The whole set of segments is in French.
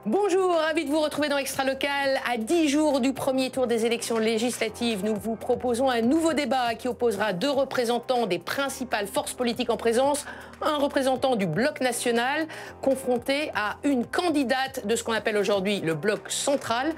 Bonjour, ravi de vous retrouver dans Extra Local. À 10 jours du premier tour des élections législatives, nous vous proposons un nouveau débat qui opposera deux représentants des principales forces politiques en présence. Un représentant du bloc national confronté à une candidate de ce qu'on appelle aujourd'hui le bloc central.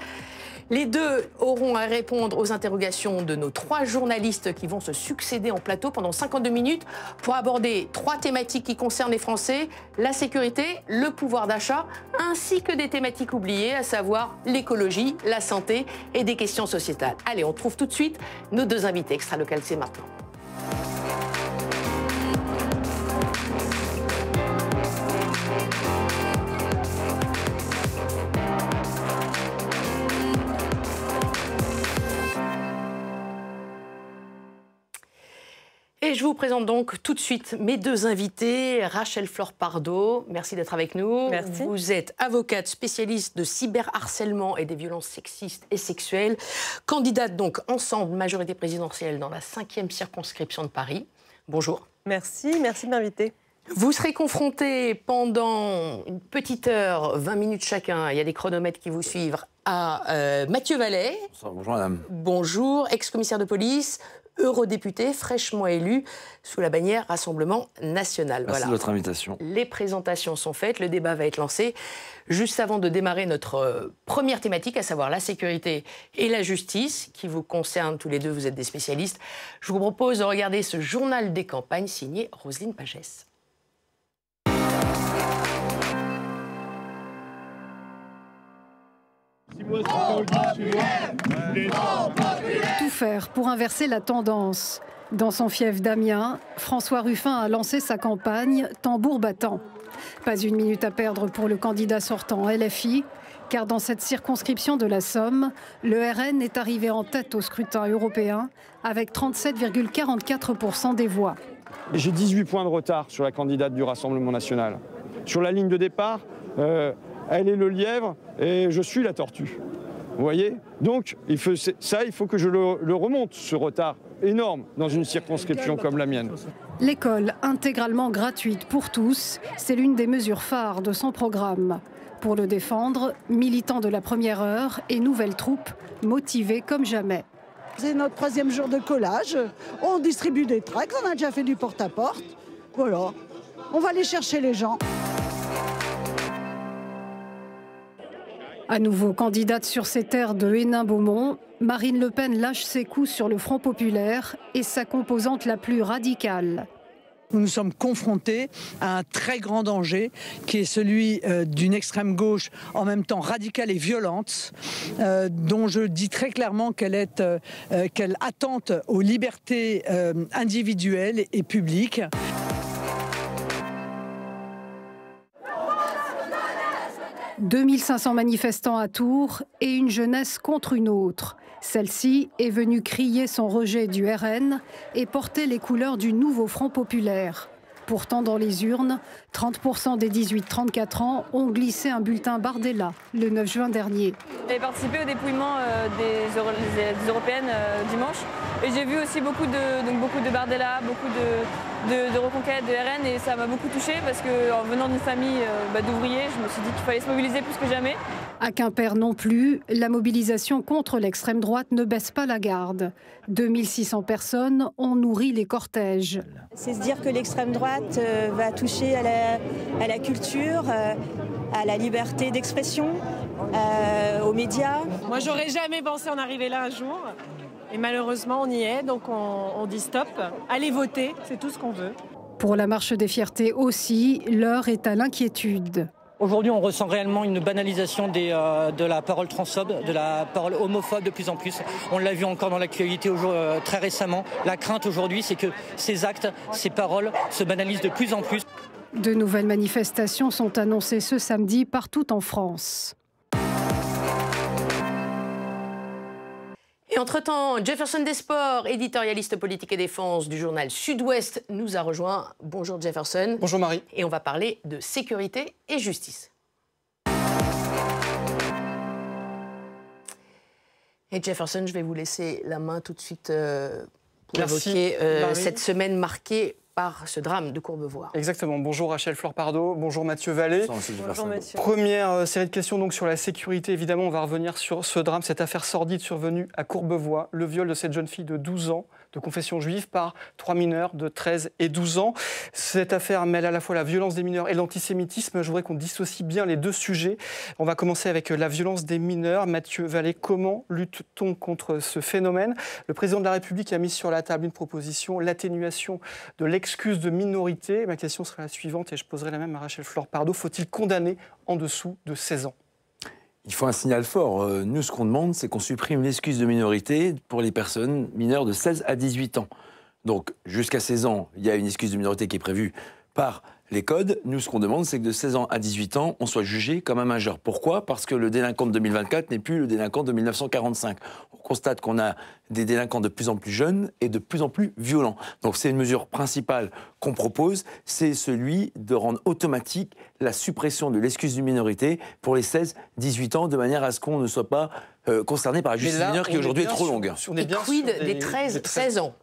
Les deux auront à répondre aux interrogations de nos trois journalistes qui vont se succéder en plateau pendant 52 minutes pour aborder trois thématiques qui concernent les Français, la sécurité, le pouvoir d'achat, ainsi que des thématiques oubliées, à savoir l'écologie, la santé et des questions sociétales. Allez, on trouve tout de suite nos deux invités. Extra Local, c'est maintenant. Et je vous présente donc tout de suite mes deux invités. Rachel Flore-Pardo, merci d'être avec nous. Merci. Vous êtes avocate spécialiste de cyberharcèlement et des violences sexistes et sexuelles, candidate donc ensemble majorité présidentielle dans la 5e circonscription de Paris. Bonjour. Merci, merci de m'inviter. Vous serez confrontés pendant une petite heure, 20 minutes chacun, il y a des chronomètres qui vous suivent, à Mathieu Vallet. Bonjour madame. Bonjour, ex-commissaire de police, eurodéputé, fraîchement élu sous la bannière Rassemblement National. Merci de votre invitation. Les présentations sont faites, le débat va être lancé. Juste avant de démarrer notre première thématique, à savoir la sécurité et la justice, qui vous concerne tous les deux, vous êtes des spécialistes, je vous propose de regarder ce journal des campagnes signé Roselyne Pagès. Tout faire pour inverser la tendance. Dans son fief d'Amiens, François Ruffin a lancé sa campagne tambour battant. Pas une minute à perdre pour le candidat sortant LFI, car dans cette circonscription de la Somme, le RN est arrivé en tête au scrutin européen avec 37,44% des voix. J'ai 18 points de retard sur la candidate du Rassemblement national. Sur la ligne de départ, elle est le lièvre et je suis la tortue. Vous voyez? Donc, il faut que je le remonte, ce retard énorme dans une circonscription comme la mienne. L'école intégralement gratuite pour tous, c'est l'une des mesures phares de son programme. Pour le défendre, militants de la première heure et nouvelles troupes motivés comme jamais. C'est notre 3e jour de collage. On distribue des tracts, on a déjà fait du porte-à-porte. Voilà, on va aller chercher les gens. À nouveau candidate sur ces terres de Hénin-Beaumont, Marine Le Pen lâche ses coups sur le Front populaire et sa composante la plus radicale. Nous sommes confrontés à un très grand danger qui est celui d'une extrême gauche en même temps radicale et violente, dont je dis très clairement qu'elle attente aux libertés individuelles et publiques. « 2500 manifestants à Tours et une jeunesse contre une autre. Celle-ci est venue crier son rejet du RN et porter les couleurs du nouveau Front populaire. Pourtant, dans les urnes, 30% des 18-34 ans ont glissé un bulletin Bardella le 9 juin dernier. J'ai participé au dépouillement des européennes dimanche et j'ai vu aussi beaucoup de Bardella, beaucoup de reconquête, de RN, et ça m'a beaucoup touchée parce qu'en venant d'une famille d'ouvriers, je me suis dit qu'il fallait se mobiliser plus que jamais. À Quimper non plus, la mobilisation contre l'extrême droite ne baisse pas la garde. 2600 personnes ont nourri les cortèges. C'est se dire que l'extrême droite va toucher à la culture, à la liberté d'expression, aux médias. Moi, j'aurais jamais pensé en arriver là un jour. Et malheureusement, on y est, donc on dit stop. Allez voter, c'est tout ce qu'on veut. Pour la marche des fiertés aussi, l'heure est à l'inquiétude. Aujourd'hui, on ressent réellement une banalisation de la parole transphobe, de la parole homophobe de plus en plus. On l'a vu encore dans l'actualité très récemment. La crainte aujourd'hui, c'est que ces actes, ces paroles se banalisent de plus en plus. De nouvelles manifestations sont annoncées ce samedi partout en France. Et entre-temps, Jefferson Desports, éditorialiste politique et défense du journal Sud-Ouest, nous a rejoint. Bonjour Jefferson. Bonjour Marie. Et on va parler de sécurité et justice. Et Jefferson, je vais vous laisser la main tout de suite pour évoquer cette semaine marquée par ce drame de Courbevoie. Exactement. Bonjour Rachel Flor-Pardo, bonjour Mathieu Vallée. Bonjour Mathieu. Première série de questions donc sur la sécurité. Évidemment, on va revenir sur ce drame, cette affaire sordide survenue à Courbevoie, le viol de cette jeune fille de 12 ans de confession juive par 3 mineurs de 13 et 12 ans. Cette affaire mêle à la fois la violence des mineurs et l'antisémitisme. Je voudrais qu'on dissocie bien les deux sujets. On va commencer avec la violence des mineurs. Mathieu Vallée, comment lutte-t-on contre ce phénomène? Le président de la République a mis sur la table une proposition, l'atténuation de l'excuse de minorité. Ma question sera la suivante et je poserai la même à Rachel Flor-Pardo. Faut-il condamner en dessous de 16 ans? Il faut un signal fort. Nous, ce qu'on demande, c'est qu'on supprime l'excuse de minorité pour les personnes mineures de 16 à 18 ans. Donc, jusqu'à 16 ans, il y a une excuse de minorité qui est prévue par les codes. Nous, ce qu'on demande, c'est que de 16 ans à 18 ans, on soit jugé comme un majeur. Pourquoi? Parce que le délinquant de 2024 n'est plus le délinquant de 1945. On constate qu'on a des délinquants de plus en plus jeunes et de plus en plus violents. Donc c'est une mesure principale qu'on propose, c'est celui de rendre automatique la suppression de l'excuse de minorité pour les 16-18 ans, de manière à ce qu'on ne soit pas concerné par la justice mineure qui aujourd'hui est trop longue. Et quid des 13-16 ans?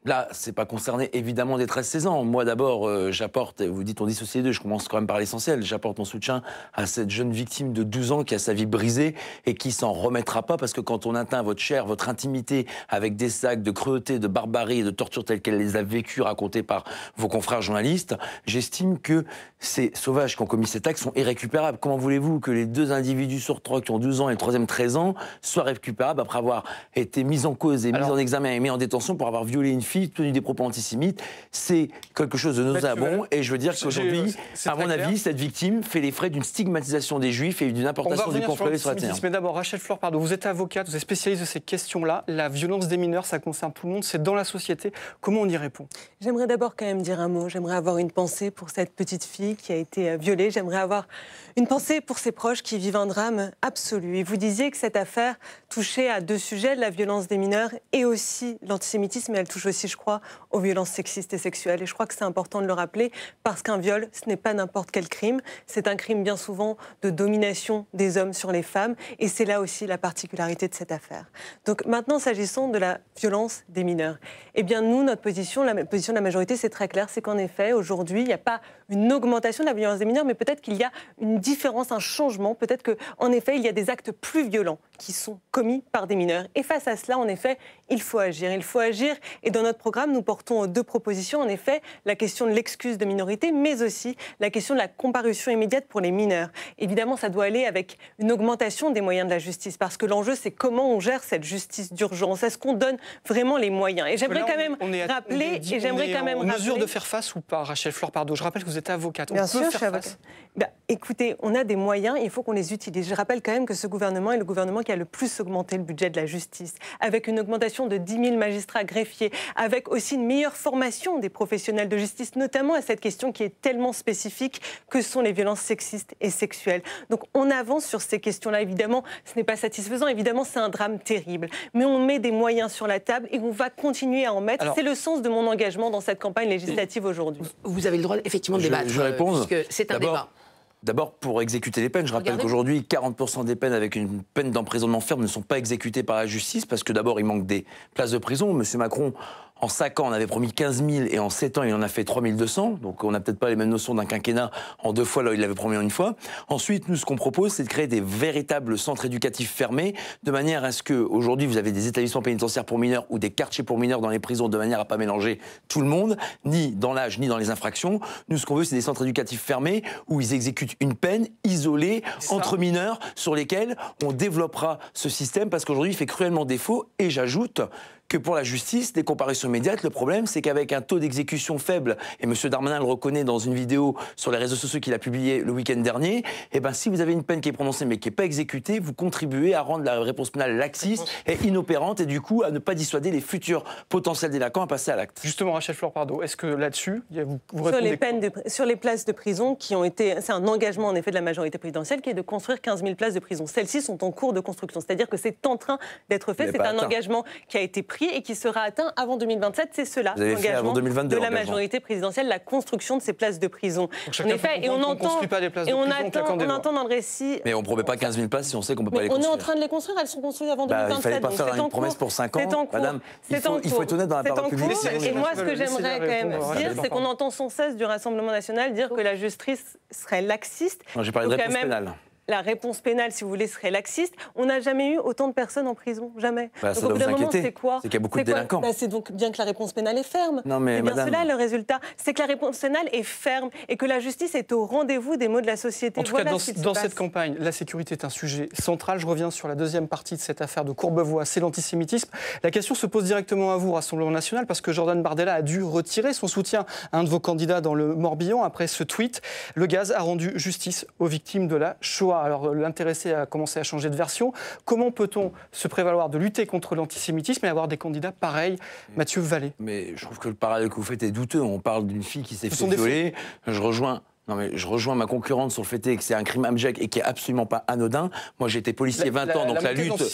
Là, c'est pas concerné évidemment des 13-16 ans. Moi d'abord, j'apporte, vous dites on dissocie les deux, je commence quand même par l'essentiel, j'apporte mon soutien à cette jeune victime de 12 ans qui a sa vie brisée et qui s'en remettra pas, parce que quand on atteint votre chair, votre intimité avec des actes de cruauté, de barbarie et de torture tels qu'elle les a vécus, racontés par vos confrères journalistes, j'estime que ces sauvages qui ont commis cet acte sont irrécupérables. Comment voulez-vous que les deux individus sur trois qui ont 12 ans et le troisième 13 ans soient récupérables après avoir été mis en cause et mis en examen et mis en détention pour avoir violé une fille, tenu des propos antisémites? C'est quelque chose de nauséabond et je veux dire qu'aujourd'hui, à mon avis, cette victime fait les frais d'une stigmatisation des juifs et d'une importation du contrôle sur la terre. Mais d'abord, Rachel Flor-Pardo, vous êtes avocate, vous êtes spécialiste de ces questions-là. La violence des mineurs, ça concerne tout le monde, c'est dans la société. Comment on y répond? J'aimerais d'abord quand même dire un mot. J'aimerais avoir une pensée pour cette petite fille qui a été violée. J'aimerais avoir une pensée pour ses proches qui vivent un drame absolu. Et vous disiez que cette affaire touchait à deux sujets, la violence des mineurs et aussi l'antisémitisme. Mais elle touche aussi, je crois, aux violences sexistes et sexuelles. Et je crois que c'est important de le rappeler parce qu'un viol, ce n'est pas n'importe quel crime. C'est un crime bien souvent de domination des hommes sur les femmes. Et c'est là aussi la particularité de cette affaire. Donc maintenant, s'agissant de la violence des mineurs, eh bien nous, notre position, la position de la majorité, c'est très clair. C'est qu'en effet, aujourd'hui, il n'y a pas une augmentation de la violence des mineurs, mais peut-être qu'il y a une différence, un changement. Peut-être qu'en effet, il y a des actes plus violents qui sont commis par des mineurs. Et face à cela, en effet, il faut agir. Il faut agir. Et dans notre programme, nous portons deux propositions. En effet, la question de l'excuse de minorité, mais aussi la question de la comparution immédiate pour les mineurs. Évidemment, ça doit aller avec une augmentation des moyens de la justice, parce que l'enjeu, c'est comment on gère cette justice d'urgence. Est-ce qu'on donne vraiment les moyens? Et j'aimerais quand même rappeler... en mesure de faire face ou pas, Rachel Flor-Pardo? Je rappelle que vous êtes avocate. Bien sûr, je suis avocate. Écoutez, on a des moyens, il faut qu'on les utilise. Je rappelle quand même que ce gouvernement est le gouvernement qui a le plus augmenté le budget de la justice, avec une augmentation de 10 000 magistrats greffiers, avec aussi une meilleure formation des professionnels de justice, notamment à cette question qui est tellement spécifique que sont les violences sexistes et sexuelles. Donc on avance sur ces questions-là. Évidemment, ce n'est pas satisfaisant. Évidemment, c'est un drame terrible. Mais on met des moyens sur la table et on va continuer à en mettre. C'est le sens de mon engagement dans cette campagne législative aujourd'hui. Vous avez le droit effectivement de débattre. Je réponds. Puisque c'est un débat. D'abord, pour exécuter les peines, je rappelle qu'aujourd'hui, 40% des peines avec une peine d'emprisonnement ferme ne sont pas exécutées par la justice parce que d'abord, il manque des places de prison. Monsieur Macron, en 5 ans, on avait promis 15 000 et en 7 ans, il en a fait 3 200. Donc, on n'a peut-être pas les mêmes notions d'un quinquennat en 2 fois, là, il l'avait promis en 1 fois. Ensuite, nous, ce qu'on propose, c'est de créer des véritables centres éducatifs fermés de manière à ce que, aujourd'hui, vous avez des établissements pénitentiaires pour mineurs ou des quartiers pour mineurs dans les prisons de manière à pas mélanger tout le monde, ni dans l'âge, ni dans les infractions. Nous, ce qu'on veut, c'est des centres éducatifs fermés où ils exécutent une peine isolée entre mineurs sur lesquels on développera ce système parce qu'aujourd'hui, il fait cruellement défaut. Et j'ajoute que pour la justice, des comparutions immédiates, le problème, c'est qu'avec un taux d'exécution faible, et M. Darmanin le reconnaît dans une vidéo sur les réseaux sociaux qu'il a publiée le week-end dernier, eh ben, si vous avez une peine qui est prononcée mais qui n'est pas exécutée, vous contribuez à rendre la réponse pénale laxiste et inopérante et du coup à ne pas dissuader les futurs potentiels délinquants à passer à l'acte. Justement, Rachel Flor-Pardo, est-ce que là-dessus, vous sur les peines sur les places de prison qui ont été... C'est un engagement en effet de la majorité présidentielle qui est de construire 15 000 places de prison. Celles-ci sont en cours de construction, c'est-à-dire que c'est en train d'être fait. C'est un engagement qui a été pris pris et qui sera atteint avant 2027. C'est cela, l'engagement de la majorité présidentielle, la construction de ces places de prison. En effet, et on entend dans le récit... Mais on ne promet pas 15 000 places si on sait qu'on ne peut pas les construire. On est en train de les construire, elles sont construites avant 2027. Il ne fallait pas faire une promesse pour 5 ans. Madame, il faut être honnête dans la parole publique. Et moi, ce que j'aimerais quand même dire, c'est qu'on entend sans cesse du Rassemblement national dire que la justice serait laxiste. J'ai parlé de réponse pénale. La réponse pénale, si vous voulez, serait laxiste. On n'a jamais eu autant de personnes en prison, jamais. Donc au bout d'un moment, c'est quoi? C'est qu'il y a beaucoup de délinquants. C'est donc bien que la réponse pénale est ferme. Non, mais c'est bien madame... cela le résultat. C'est que la réponse pénale est ferme et que la justice est au rendez-vous des maux de la société. En tout cas, dans cette campagne, la sécurité est un sujet central. Je reviens sur la deuxième partie de cette affaire de Courbevoie, c'est l'antisémitisme. La question se pose directement à vous, Rassemblement national, parce que Jordan Bardella a dû retirer son soutien à un de vos candidats dans le Morbihan après ce tweet. Le gaz a rendu justice aux victimes de la Shoah. Alors l'intéressé a commencé à changer de version. Comment peut-on se prévaloir de lutter contre l'antisémitisme et avoir des candidats pareils? Mathieu Vallée. Mais je trouve que le parallèle que vous faites est douteux. On parle d'une fille qui s'est fait violer. Je rejoins ma concurrente sur le fait que c'est un crime abject et qui est absolument pas anodin. Moi, j'ai été policier 20 ans, donc la lutte contre...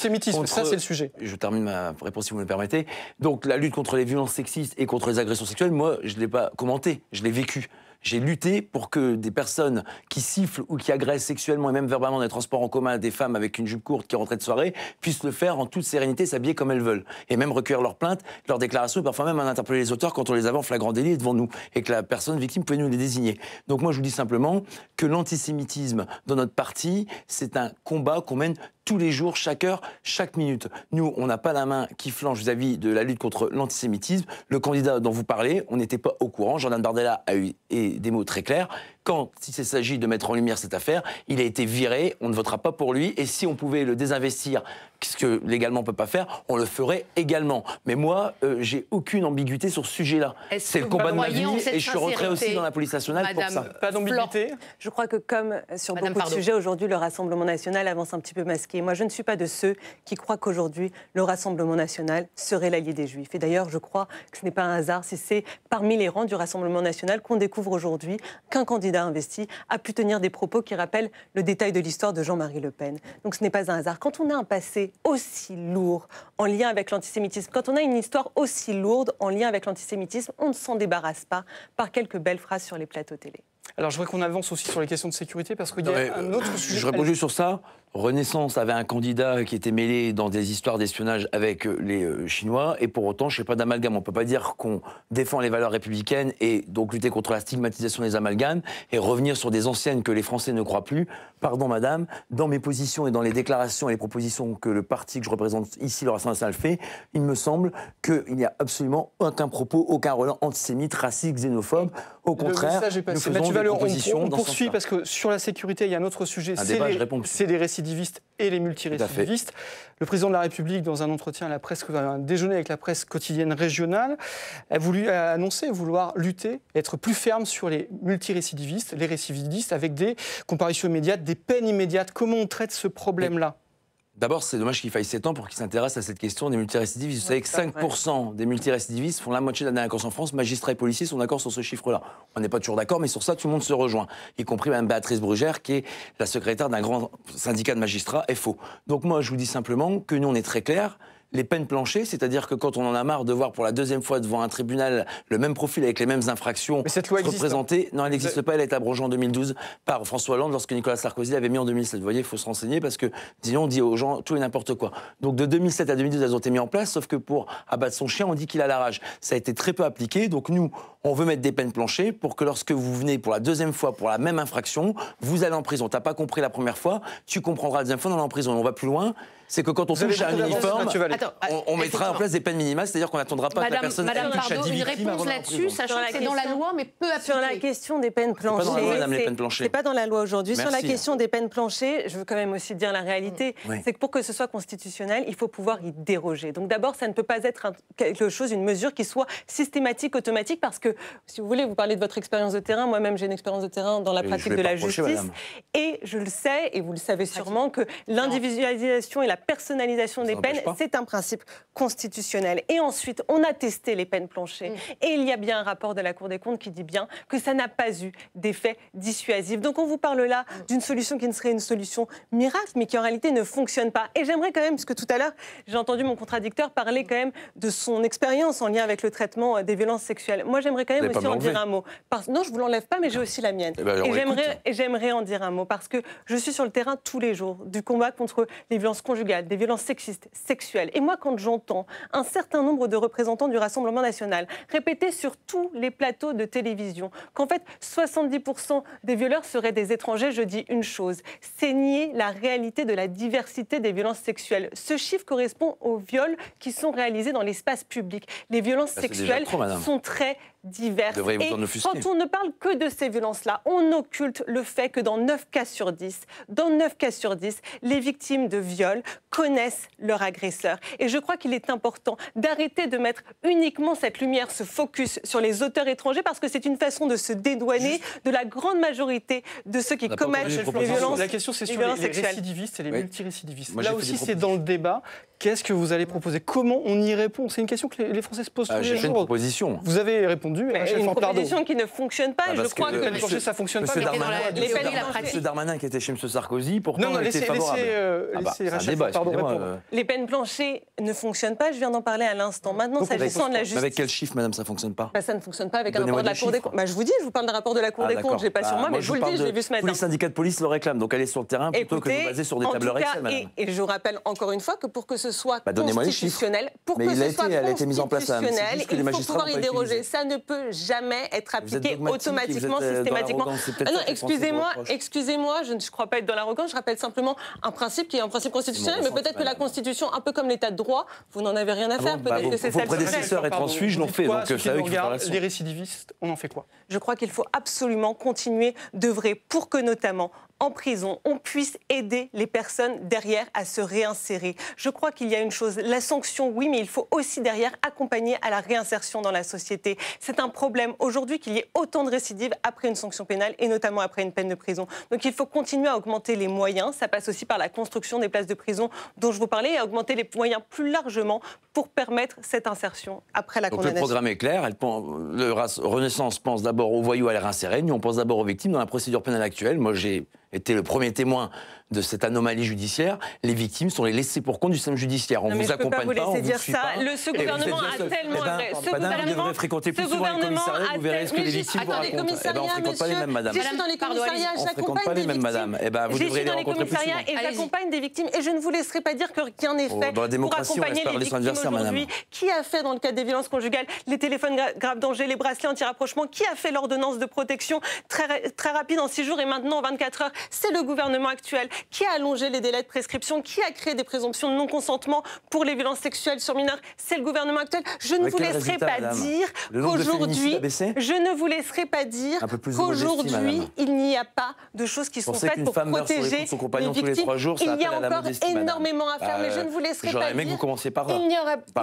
Ça, c'est le sujet. Je termine ma réponse si vous me le permettez. Donc la lutte contre les violences sexistes et contre les agressions sexuelles, moi, je ne l'ai pas commenté, je l'ai vécu. J'ai lutté pour que des personnes qui sifflent ou qui agressent sexuellement et même verbalement dans les transports en commun des femmes avec une jupe courte qui rentraient de soirée puissent le faire en toute sérénité, s'habiller comme elles veulent. Et même recueillir leurs plaintes, leurs déclarations et parfois même en interpeller les auteurs quand on les avait en flagrant délit devant nous et que la personne victime pouvait nous les désigner. Donc moi je vous dis simplement que l'antisémitisme dans notre parti, c'est un combat qu'on mène tous les jours, chaque heure, chaque minute. Nous, on n'a pas la main qui flanche vis-à-vis de la lutte contre l'antisémitisme. Le candidat dont vous parlez, on n'était pas au courant. Jordan Bardella a eu des mots très clairs. Quand il s'agit de mettre en lumière cette affaire, il a été viré, on ne votera pas pour lui. Et si on pouvait le désinvestir, ce que légalement on ne peut pas faire, on le ferait également. Mais moi, j'ai aucune ambiguïté sur ce sujet-là. C'est le combat de ma vie et je suis rentré aussi dans la police nationale pour ça. Pas d'ambiguïté? Je crois que comme sur beaucoup de sujets, aujourd'hui, le Rassemblement national avance un petit peu masqué. Moi, je ne suis pas de ceux qui croient qu'aujourd'hui, le Rassemblement national serait l'allié des Juifs. Et d'ailleurs, je crois que ce n'est pas un hasard si c'est parmi les rangs du Rassemblement national qu'on découvre aujourd'hui qu'un candidat investi a pu tenir des propos qui rappellent le détail de l'histoire de Jean-Marie Le Pen. Donc ce n'est pas un hasard. Quand on a un passé aussi lourd en lien avec l'antisémitisme, quand on a une histoire aussi lourde en lien avec l'antisémitisme, on ne s'en débarrasse pas par quelques belles phrases sur les plateaux télé. Alors je voudrais qu'on avance aussi sur les questions de sécurité parce qu'il y a un autre sujet. Je réponds juste sur ça. Renaissance avait un candidat qui était mêlé dans des histoires d'espionnage avec les Chinois et pour autant, je ne fais pas d'amalgame. On ne peut pas dire qu'on défend les valeurs républicaines et donc lutter contre la stigmatisation des amalgames et revenir sur des anciennes que les Français ne croient plus. Pardon madame, dans mes positions et dans les déclarations et les propositions que le parti que je représente ici, le Rassemblement national, fait, il me semble qu'il n'y a absolument aucun propos, aucun relent antisémite, raciste, xénophobe. Au contraire, nous faisons des propositions on poursuit parce que sur la sécurité, il y a un autre sujet, c'est les récidivistes et les multirécidivistes. Le président de la République, dans un entretien à la presse, un déjeuner avec la presse quotidienne régionale, a annoncé vouloir lutter, être plus ferme sur les multirécidivistes, les récidivistes, avec des comparutions immédiates, des peines immédiates. Comment on traite ce problème-là ? D'abord, c'est dommage qu'il faille 7 ans pour qu'ils s'intéressent à cette question des multirécidivistes. Vous savez que 5% des multirécidivistes font la moitié de la délinquance en France. Magistrats et policiers sont d'accord sur ce chiffre-là. On n'est pas toujours d'accord, mais sur ça, tout le monde se rejoint. Y compris Mme Béatrice Brugère, qui est la secrétaire d'un grand syndicat de magistrats, FO. Donc moi, je vous dis simplement que nous, on est très clairs. Les peines planchées, c'est-à-dire que quand on en a marre de voir pour la deuxième fois devant un tribunal le même profil avec les mêmes infractions représentées, non, elle n'existe pas, elle a été abrogée en 2012 par François Hollande lorsque Nicolas Sarkozy l'avait mis en 2007. Vous voyez, il faut se renseigner parce que, disons, on dit aux gens tout et n'importe quoi. Donc de 2007 à 2012, elles ont été mises en place, sauf que pour abattre son chien, on dit qu'il a la rage. Ça a été très peu appliqué, donc nous, on veut mettre des peines planchées pour que lorsque vous venez pour la deuxième fois pour la même infraction, vous allez en prison. T'as pas compris la première fois, tu comprendras la deuxième fois, on est en prison. Et on va plus loin. C'est que quand on touche à un uniforme, on mettra en place des peines minimales, c'est-à-dire qu'on n'attendra pas que la personne touche à 10 victimes avant la prison. Sachant que c'est dans la loi, mais peu appliqué. Sur la question des peines planchées, c'est pas dans la loi aujourd'hui. Sur la question des peines planchées, je veux quand même aussi dire la réalité, c'est que pour que ce soit constitutionnel, il faut pouvoir y déroger. Donc d'abord, ça ne peut pas être quelque chose, une mesure qui soit systématique, automatique, parce que, si vous voulez, vous parlez de votre expérience de terrain, moi-même j'ai une expérience de terrain dans la pratique de la justice, et je le sais, et vous le savez sûrement, que l'individualisation et la personnalisation des peines, c'est un principe constitutionnel. Et ensuite, on a testé les peines planchées. Et il y a bien un rapport de la Cour des comptes qui dit bien que ça n'a pas eu d'effet dissuasif. Donc on vous parle là d'une solution qui ne serait une solution miracle, mais qui en réalité ne fonctionne pas. Et j'aimerais quand même, parce que tout à l'heure, j'ai entendu mon contradicteur parler quand même de son expérience en lien avec le traitement des violences sexuelles. Moi, j'aimerais quand même aussi en dire un mot. Non, je ne vous l'enlève pas, mais j'ai aussi la mienne. Et j'aimerais en dire un mot, parce que je suis sur le terrain tous les jours du combat contre les violences conjugales, des violences sexistes, sexuelles. Et moi, quand j'entends un certain nombre de représentants du Rassemblement national répéter sur tous les plateaux de télévision qu'en fait 70% des violeurs seraient des étrangers, je dis une chose, c'est nier la réalité de la diversité des violences sexuelles. Ce chiffre correspond aux viols qui sont réalisés dans l'espace public. Les violences sexuelles sont très diverses. Et quand on ne parle que de ces violences-là, on occulte le fait que dans 9 cas sur 10, les victimes de viols connaissent leur agresseur. Et je crois qu'il est important d'arrêter de mettre uniquement cette lumière, ce focus sur les auteurs étrangers, parce que c'est une façon de se dédouaner de la grande majorité de ceux qui commettent les violences. La question, c'est sur les récidivistes et les multirécidivistes. Là aussi, c'est dans le débat. Qu'est-ce que vous allez proposer? Comment on y répond? C'est une question que les Français se posent tous les jours. J'ai fait une proposition. Vous avez répondu. Une proposition qui ne fonctionne pas. Je crois que ça fonctionne pas. M. Darmanin qui était chez M. Sarkozy, pourtant était favorable. Les peines planchées ne fonctionnent pas. Je viens d'en parler à l'instant. Maintenant, s'agissant de la justice. Avec quel chiffre, madame, ça ne fonctionne pas? Ça ne fonctionne pas avec un rapport de la Cour des comptes. Je vous dis, je vous parle d'un rapport de la Cour des comptes. Je n'ai pas sur moi, mais je vous le dis, je l'ai vu ce matin. Tous les syndicats de police le réclament. Donc, allez sur le terrain plutôt que de vous baser sur des tableurs Excel, madame. Et je rappelle encore une fois que pour que ce soit constitutionnel, il faut pouvoir y déroger. Ça ne peut jamais être appliqué automatiquement, systématiquement. Non, excusez-moi, je ne crois pas être dans l'arrogance, je rappelle simplement un principe qui est un principe constitutionnel, mais peut-être que la Constitution, un peu comme l'état de droit, vous n'en avez rien à faire. Peut-être que c'est ça. Vos prédécesseurs étant suivis, je l'en fais. Donc, les récidivistes, on en fait quoi? Je crois qu'il faut absolument continuer d'œuvrer pour que notamment en prison, on puisse aider les personnes derrière à se réinsérer. Je crois qu'il y a une chose, la sanction, oui, mais il faut aussi derrière accompagner à la réinsertion dans la société. C'est un problème aujourd'hui qu'il y ait autant de récidives après une sanction pénale et notamment après une peine de prison. Donc il faut continuer à augmenter les moyens. Ça passe aussi par la construction des places de prison dont je vous parlais et à augmenter les moyens plus largement pour permettre cette insertion après la condamnation. Le programme est clair. Renaissance pense d'abord aux voyous à les réinsérer. Nous, on pense d'abord aux victimes dans la procédure pénale actuelle. Moi, j'ai été le premier témoin de cette anomalie judiciaire. Les victimes sont les laissés pour compte du système judiciaire. On ne vous accompagne pas, on ne vous suit pas. Ce gouvernement a tellement... Madame, vous devrez fréquenter plus souvent les commissariats, vous verrez ce que les victimes vous racontent. On ne fréquente pas les mêmes, madame. Je suis dans les commissariats, j'accompagne des victimes. Vous devrez les rencontrer plus souvent. Et j'accompagne des victimes. Et je ne vous laisserai pas dire que rien n'est fait pour accompagner les victimes aujourd'hui. Qui a fait, dans le cadre des violences conjugales, les téléphones grave danger, les bracelets anti-rapprochement? Qui a fait l'ordonnance de protection très rapide en 6 jours et maintenant en 24 heures? C'est le gouvernement actuel. Qui a allongé les délais de prescription? Qui a créé des présomptions de non-consentement pour les violences sexuelles sur mineurs? C'est le gouvernement actuel. Je ne vous laisserai pas dire qu'aujourd'hui, il n'y a pas de choses qui sont faites pour protéger les victimes. Il y a encore énormément à faire, mais je ne vous laisserai pas dire. J'aurais aimé que vous commenciez par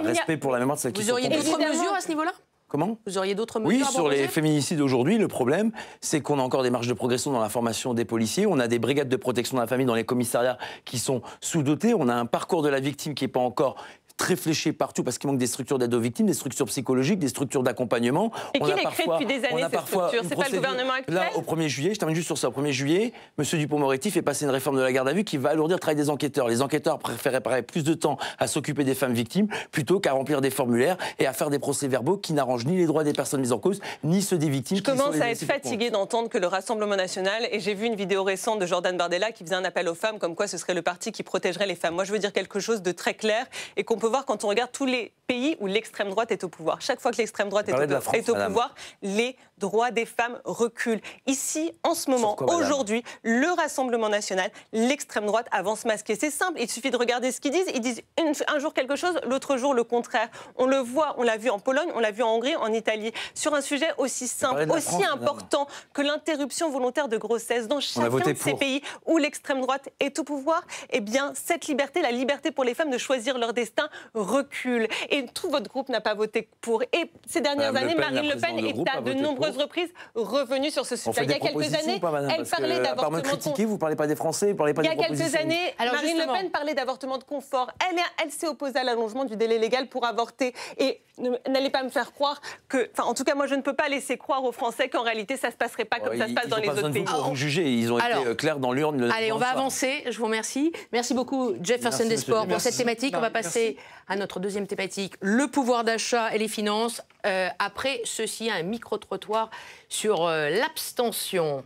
respect pour la mémoire de celles qui sont tombées. Vous auriez d'autres mesures à ce niveau-là? Comment? Vous auriez d'autres mesures? Oui, sur les féminicides aujourd'hui, le problème, c'est qu'on a encore des marges de progression dans la formation des policiers. On a des brigades de protection de la famille dans les commissariats qui sont sous-dotées. On a un parcours de la victime qui n'est pas encore très fléché partout parce qu'il manque des structures d'aide aux victimes, des structures psychologiques, des structures d'accompagnement. Et qui les crée depuis des années, ces structures? C'est pas le gouvernement actuel? Là, au 1er juillet, je termine juste sur ça, au 1er juillet, M. Dupond-Moretti fait passer une réforme de la garde à vue qui va alourdir le travail des enquêteurs. Les enquêteurs préféraient plus de temps à s'occuper des femmes victimes plutôt qu'à remplir des formulaires et à faire des procès-verbaux qui n'arrangent ni les droits des personnes mises en cause, ni ceux des victimes. Je commence à être fatiguée d'entendre que le Rassemblement national, et j'ai vu une vidéo récente de Jordan Bardella qui faisait un appel aux femmes comme quoi ce serait le parti qui protégerait les femmes. Moi, je veux dire quelque chose de très clair et qu'on peut voir quand on regarde tous les pays où l'extrême droite est au pouvoir. Chaque fois que l'extrême droite est au pouvoir, les droits des femmes reculent. Ici, en ce moment, aujourd'hui, le Rassemblement national, l'extrême droite avance masquée. C'est simple, il suffit de regarder ce qu'ils disent. Ils disent un jour quelque chose, l'autre jour le contraire. On le voit, on l'a vu en Pologne, on l'a vu en Hongrie, en Italie. Sur un sujet aussi simple, aussi important que l'interruption volontaire de grossesse dans chacun de ces pays où l'extrême droite est au pouvoir, eh bien, cette liberté, la liberté pour les femmes de choisir leur destin, recule. Et tout votre groupe n'a pas voté pour. Et ces dernières années, Marine Le Pen est à de nombreuses reprises revenue sur ce sujet. Il y a quelques années, elle parlait d'avortement. Vous ne parlez pas des Français, vous ne parlez pas des propositions. Il y a quelques années, Marine Le Pen parlait d'avortement de confort. Elle s'est opposée à l'allongement du délai légal pour avorter. Et n'allez pas me faire croire que... Enfin, en tout cas, moi, je ne peux pas laisser croire aux Français qu'en réalité, ça ne se passerait pas comme ça se passe dans les autres pays. Pour vous juger, ils ont été clairs dans l'urne. Allez, on va avancer. Je vous remercie. Merci beaucoup, Jefferson Desports, pour cette thématique. On va passer à notre deuxième thématique, le pouvoir d'achat et les finances. Après ceci, un micro-trottoir sur l'abstention.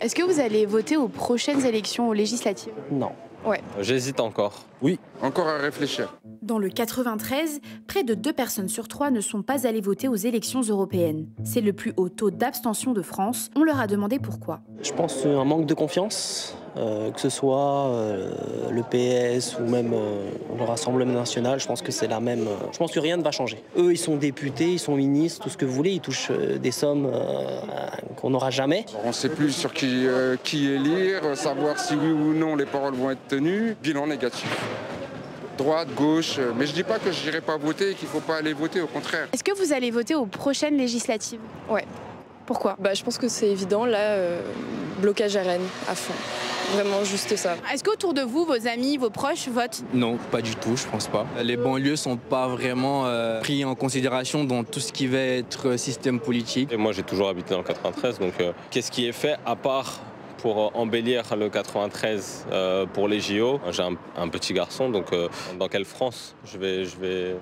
Est-ce que vous allez voter aux prochaines élections législatives? Non. Ouais. J'hésite encore. Oui, encore à réfléchir. Dans le 93, près de 2 personnes sur 3 ne sont pas allées voter aux élections européennes. C'est le plus haut taux d'abstention de France. On leur a demandé pourquoi. Je pense un manque de confiance, que ce soit le PS ou même le Rassemblement national. Je pense que c'est la même. Je pense que rien ne va changer. Eux, ils sont députés, ils sont ministres, tout ce que vous voulez. Ils touchent des sommes qu'on n'aura jamais. On ne sait plus sur qui élire, savoir si oui ou non les paroles vont être tenues. Bilan négatif. Droite, gauche, mais je dis pas que je n'irai pas voter et qu'il ne faut pas aller voter, au contraire. Est-ce que vous allez voter aux prochaines législatives? Ouais. Pourquoi? Je pense que c'est évident, là, blocage RN à fond. Vraiment juste ça. Est-ce qu'autour de vous, vos amis, vos proches votent? Non, pas du tout, je pense pas. Les banlieues sont pas vraiment pris en considération dans tout ce qui va être système politique. Et moi, j'ai toujours habité dans le 93, donc qu'est-ce qui est fait à part pour embellir le 93 pour les JO? J'ai un petit garçon, donc dans quelle France je vais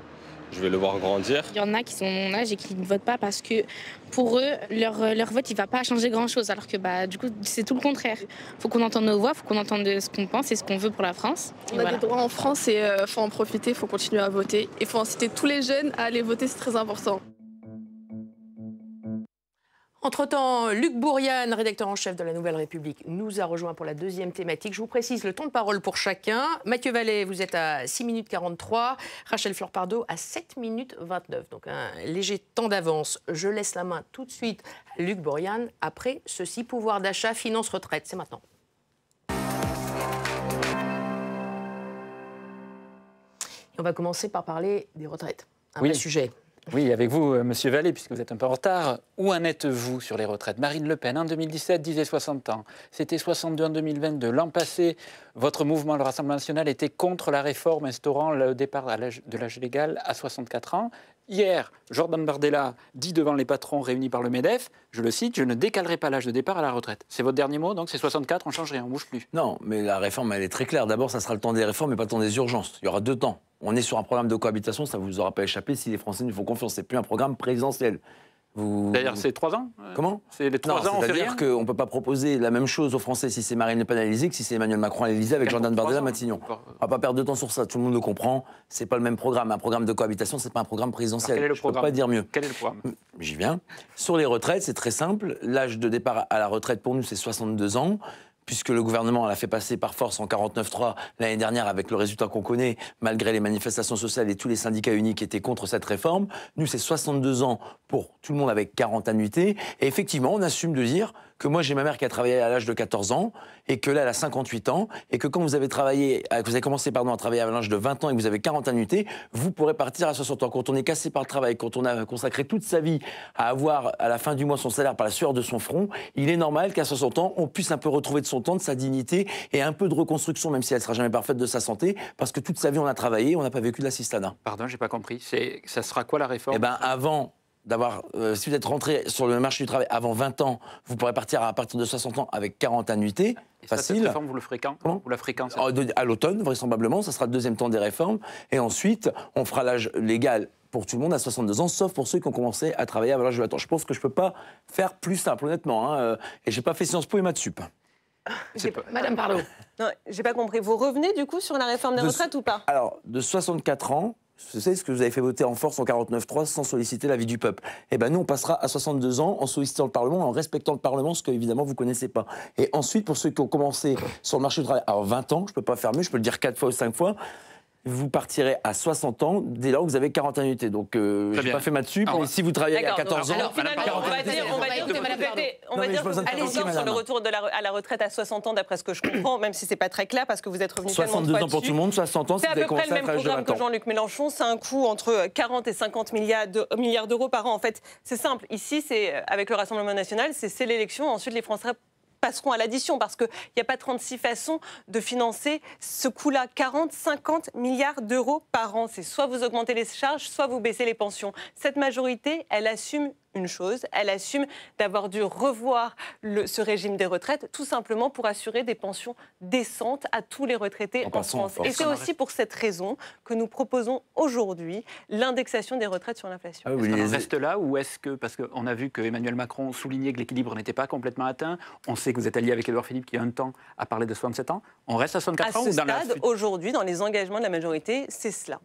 le voir grandir? Il y en a qui sont mon âge et qui ne votent pas parce que pour eux, leur vote, il ne va pas changer grand-chose. Alors que du coup, c'est tout le contraire. Il faut qu'on entende nos voix, il faut qu'on entende ce qu'on pense et ce qu'on veut pour la France. On a des droits en France et il faut en profiter, il faut continuer à voter. Il faut inciter tous les jeunes à aller voter, c'est très important. Entre-temps, Luc Bourriane, rédacteur en chef de La Nouvelle République, nous a rejoint pour la deuxième thématique. Je vous précise le temps de parole pour chacun. Mathieu Vallet, vous êtes à 6 minutes 43. Rachel Fleur-Pardo à 7 minutes 29. Donc un léger temps d'avance. Je laisse la main tout de suite à Luc Bourriane. Après ceci, pouvoir d'achat, finances, retraite. C'est maintenant. Et on va commencer par parler des retraites. Un vrai sujet. Oui, avec vous, Monsieur Vallée, puisque vous êtes un peu en retard. Où en êtes-vous sur les retraites? Marine Le Pen, en 2017, disait 60 ans. C'était 62 en 2022. L'an passé, votre mouvement, le Rassemblement national, était contre la réforme instaurant le départ de l'âge légal à 64 ans. Hier, Jordan Bardella dit devant les patrons réunis par le MEDEF, je le cite, « Je ne décalerai pas l'âge de départ à la retraite ». C'est votre dernier mot, donc c'est 64, on ne change rien, on ne bouge plus. Non, mais la réforme, elle est très claire. D'abord, ça sera le temps des réformes, mais pas le temps des urgences. Il y aura 2 temps. On est sur un programme de cohabitation, ça ne vous aura pas échappé si les Français nous font confiance. Ce n'est plus un programme présidentiel. D'ailleurs, c'est 3 ans Comment? C'est les 3 ans, on fait rien. C'est-à-dire qu'on ne peut pas proposer la même chose aux Français si c'est Marine Le Pen à l'Élysée que si c'est Emmanuel Macron à l'Élysée avec Jordan Bardella à Matignon. On ne va pas perdre de temps sur ça, tout le monde le comprend. Ce n'est pas le même programme. Un programme de cohabitation, ce n'est pas un programme présidentiel. Alors, quel est le Je programme? ne peux pas dire mieux. Quel est le programme? J'y viens. Sur les retraites, c'est très simple. L'âge de départ à la retraite, pour nous, c'est 62 ans. Puisque le gouvernement l'a fait passer par force en 49.3 l'année dernière avec le résultat qu'on connaît, malgré les manifestations sociales et tous les syndicats unis qui étaient contre cette réforme. Nous, c'est 62 ans pour tout le monde avec 40 annuités. Et effectivement, on assume de dire que moi, j'ai ma mère qui a travaillé à l'âge de 14 ans et que là, elle a 58 ans et que quand vous avez commencé à travailler à l'âge de 20 ans et que vous avez 40 annuités, vous pourrez partir à 60 ans. Quand on est cassé par le travail, quand on a consacré toute sa vie à avoir à la fin du mois son salaire par la sueur de son front, il est normal qu'à 60 ans, on puisse un peu retrouver de son temps, de sa dignité et un peu de reconstruction, même si elle ne sera jamais parfaite, de sa santé, parce que toute sa vie, on a travaillé, on n'a pas vécu de l'assistanat. Pardon, j'ai pas compris. Ça sera quoi la réforme? Eh bien, avant si vous êtes rentré sur le marché du travail avant 20 ans, vous pourrez partir à partir de 60 ans avec 40 annuités. Facile. Cette réforme, vous le ferez quand? Vous la ferez quand? À l'automne, vraisemblablement, ça sera le deuxième temps des réformes. Et ensuite, on fera l'âge légal pour tout le monde à 62 ans, sauf pour ceux qui ont commencé à travailler à l'âge de 20 ans. Je pense que je ne peux pas faire plus simple, honnêtement. Et je n'ai pas fait Sciences Po et maths sup. Madame Pardo. Non, j'ai pas compris. Vous revenez du coup sur la réforme des retraites ou pas? Alors, de 64 ans, vous savez ce que vous avez fait voter en force en 49.3 sans solliciter l'avis du peuple. Eh bien, nous, on passera à 62 ans en sollicitant le Parlement, en respectant le Parlement, ce que, évidemment, vous ne connaissez pas. Et ensuite, pour ceux qui ont commencé sur le marché du travail à 20 ans, je ne peux pas faire mieux, je peux le dire 4 fois ou 5 fois, vous partirez à 60 ans dès lors que vous avez 40 annuités. Donc, je n'ai pas fait maths sup, mais si vous travaillez à 14 ans... Alors, finalement, on va dire que vous êtes sur le retour à la retraite à 60 ans, d'après ce que je comprends, même si ce n'est pas très clair, parce que vous êtes revenu tellement de fois 62 ans pour tout le monde, 60 ans, c'est à peu près le même programme que Jean-Luc Mélenchon. C'est un coût entre 40 et 50 milliards d'euros par an. En fait, c'est simple. Ici, c'est avec le Rassemblement national, c'est l'élection. Ensuite, les Français passeront à l'addition parce qu'il n'y a pas 36 façons de financer ce coût-là. 40, 50 milliards d'euros par an. C'est soit vous augmentez les charges, soit vous baissez les pensions. Cette majorité, elle assume une chose, elle assume d'avoir dû revoir ce régime des retraites, tout simplement pour assurer des pensions décentes à tous les retraités en France. Et c'est aussi pour cette raison que nous proposons aujourd'hui l'indexation des retraites sur l'inflation. Ah oui, est-ce qu'on en reste là ou est-ce que, parce qu'on a vu que Emmanuel Macron soulignait que l'équilibre n'était pas complètement atteint, on sait que vous êtes allié avec Édouard Philippe qui il y a un temps a parlé de 67 ans, on reste à 64 ans ou dans la... Aujourd'hui, dans les engagements de la majorité, c'est cela.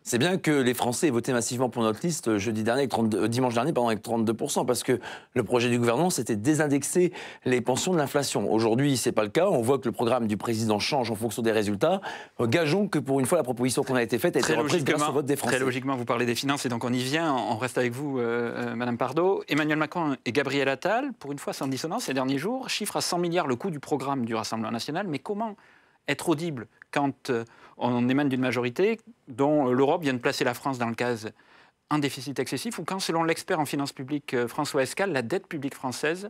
C'est bien que les Français aient voté massivement pour notre liste dimanche dernier avec 32%, parce que le projet du gouvernement, c'était désindexer les pensions de l'inflation. Aujourd'hui, ce n'est pas le cas. On voit que le programme du président change en fonction des résultats. Gageons que pour une fois, la proposition qu'on a été faite a été reprise grâce au vote des Français. Très logiquement, vous parlez des finances et donc on y vient. On reste avec vous, Madame Pardo. Emmanuel Macron et Gabriel Attal, pour une fois sans dissonance, ces derniers jours, chiffrent à 100 milliards le coût du programme du Rassemblement national. Mais comment être audible quand on émane d'une majorité dont l'Europe vient de placer la France dans le case un déficit excessif, ou quand, selon l'expert en finances publiques François Escal, la dette publique française